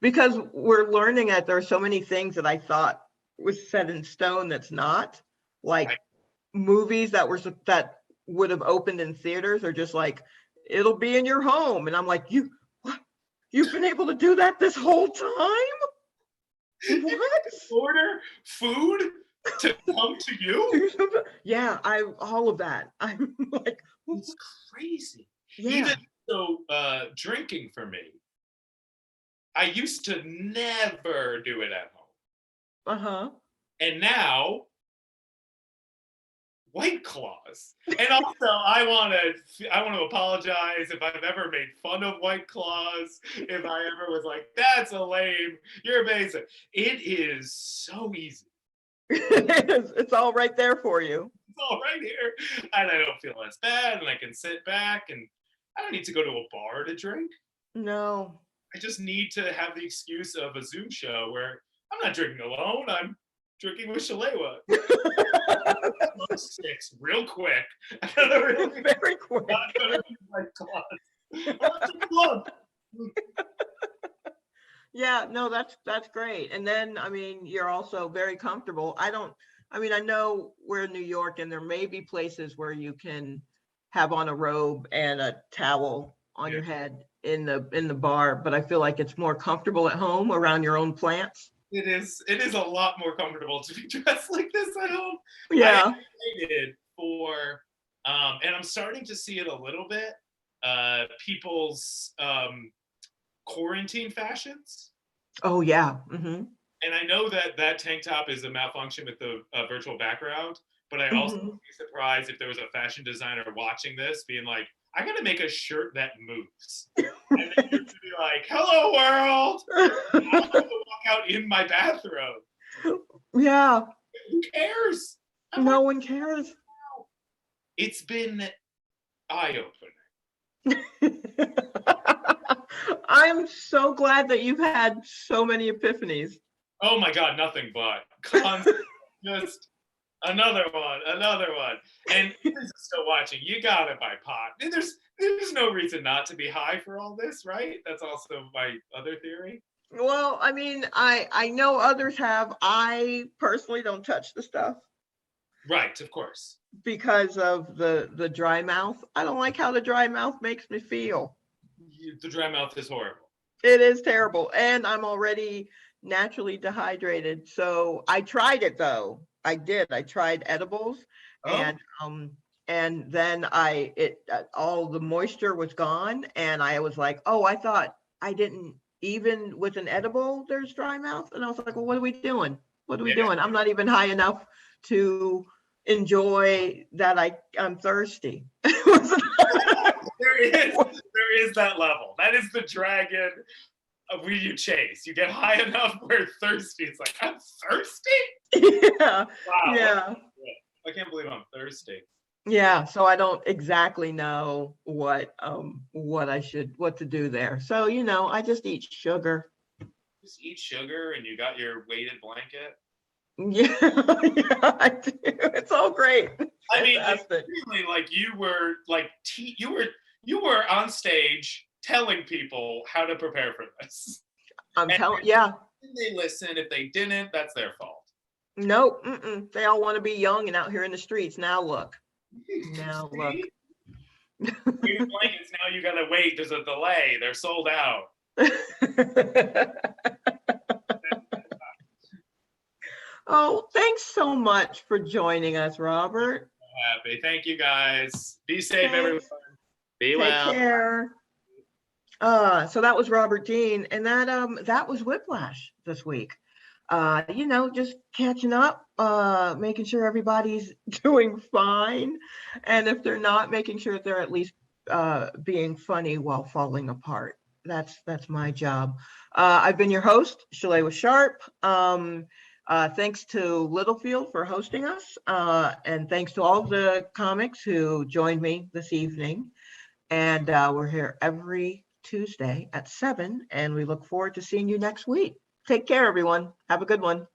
[SPEAKER 2] Because we're learning that there are so many things that I thought was set in stone that's not. Like movies that would have opened in theaters are just like, it'll be in your home. And I'm like, you've been able to do that this whole time? What?
[SPEAKER 11] Order food to come to you?
[SPEAKER 2] Yeah, all of that. I'm like,
[SPEAKER 11] it's crazy.
[SPEAKER 2] Yeah.
[SPEAKER 11] Even so, drinking for me, I used to never do it at home. And now, White Claws. And also, I want to apologize if I've ever made fun of White Claws, if I ever was like, that's a lame, you're amazing. It is so easy.
[SPEAKER 2] It's all right there for you.
[SPEAKER 11] It's all right here. And I don't feel as bad, and I can sit back, and I don't need to go to a bar to drink.
[SPEAKER 2] No.
[SPEAKER 11] I just need to have the excuse of a Zoom show where I'm not drinking alone, I'm drinking with Shalewa. 6 real quick.
[SPEAKER 2] Very quick. Yeah, no, that's great. And then, I mean, you're also very comfortable. I know we're in New York and there may be places where you can have on a robe and a towel on your head in the bar, but I feel like it's more comfortable at home around your own plants.
[SPEAKER 11] It is a lot more comfortable to be dressed like this at home.
[SPEAKER 2] Yeah.
[SPEAKER 11] I did for, and I'm starting to see it a little bit, people's quarantine fashions.
[SPEAKER 2] Oh, yeah. Mm-hmm.
[SPEAKER 11] And I know that tank top is a malfunction with the virtual background, but I also would be surprised if there was a fashion designer watching this being like, I gotta make a shirt that moves. And then you're to be like, hello world! I'm gonna walk out in my bathrobe.
[SPEAKER 2] Yeah.
[SPEAKER 11] Who cares?
[SPEAKER 2] No one cares.
[SPEAKER 11] It's been eye-opening.
[SPEAKER 2] I'm so glad that you've had so many epiphanies.
[SPEAKER 11] Oh my God, nothing but just another one. And if you're still watching, you gotta buy pot. There's no reason not to be high for all this, right? That's also my other theory.
[SPEAKER 2] Well, I mean, I know others have. I personally don't touch the stuff.
[SPEAKER 11] Right, of course.
[SPEAKER 2] Because of the dry mouth. I don't like how the dry mouth makes me feel.
[SPEAKER 11] The dry mouth is horrible.
[SPEAKER 2] It is terrible. And I'm already naturally dehydrated. So I tried it though. I did. I tried edibles and then all the moisture was gone. And I was like, oh, I thought I didn't, even with an edible, there's dry mouth. And I was like, well, what are we doing? What are we doing? I'm not even high enough to enjoy that I'm thirsty.
[SPEAKER 11] There is that level. That is the dragon of who you chase. You get high enough where thirsty. It's like, I'm thirsty?
[SPEAKER 2] Yeah.
[SPEAKER 11] Wow.
[SPEAKER 2] Yeah.
[SPEAKER 11] I can't believe I'm thirsty.
[SPEAKER 2] Yeah. So I don't exactly know what to do there. So, I just eat sugar.
[SPEAKER 11] Just eat sugar and you got your weighted blanket.
[SPEAKER 2] Yeah, I do. It's all great.
[SPEAKER 11] I mean, really, like you were you were on stage telling people how to prepare for this.
[SPEAKER 2] Yeah.
[SPEAKER 11] If they listen, if they didn't, that's their fault.
[SPEAKER 2] Nope. They all want to be young and out here in the streets. Now look.
[SPEAKER 11] Weighted blankets. Now you gotta wait. There's a delay. They're sold out.
[SPEAKER 2] Oh, thanks so much for joining us, Robert.
[SPEAKER 11] Happy. Thank you, guys. Be safe, everyone. Be well.
[SPEAKER 2] Take care. So that was Robert Dean, and that was Whiplash this week. Just catching up, making sure everybody's doing fine, and if they're not, making sure they're at least being funny while falling apart. That's my job. I've been your host, Shalewa Sharpe. Thanks to Littlefield for hosting us, and thanks to all the comics who joined me this evening. And we're here every Tuesday at 7, and we look forward to seeing you next week. Take care, everyone. Have a good one.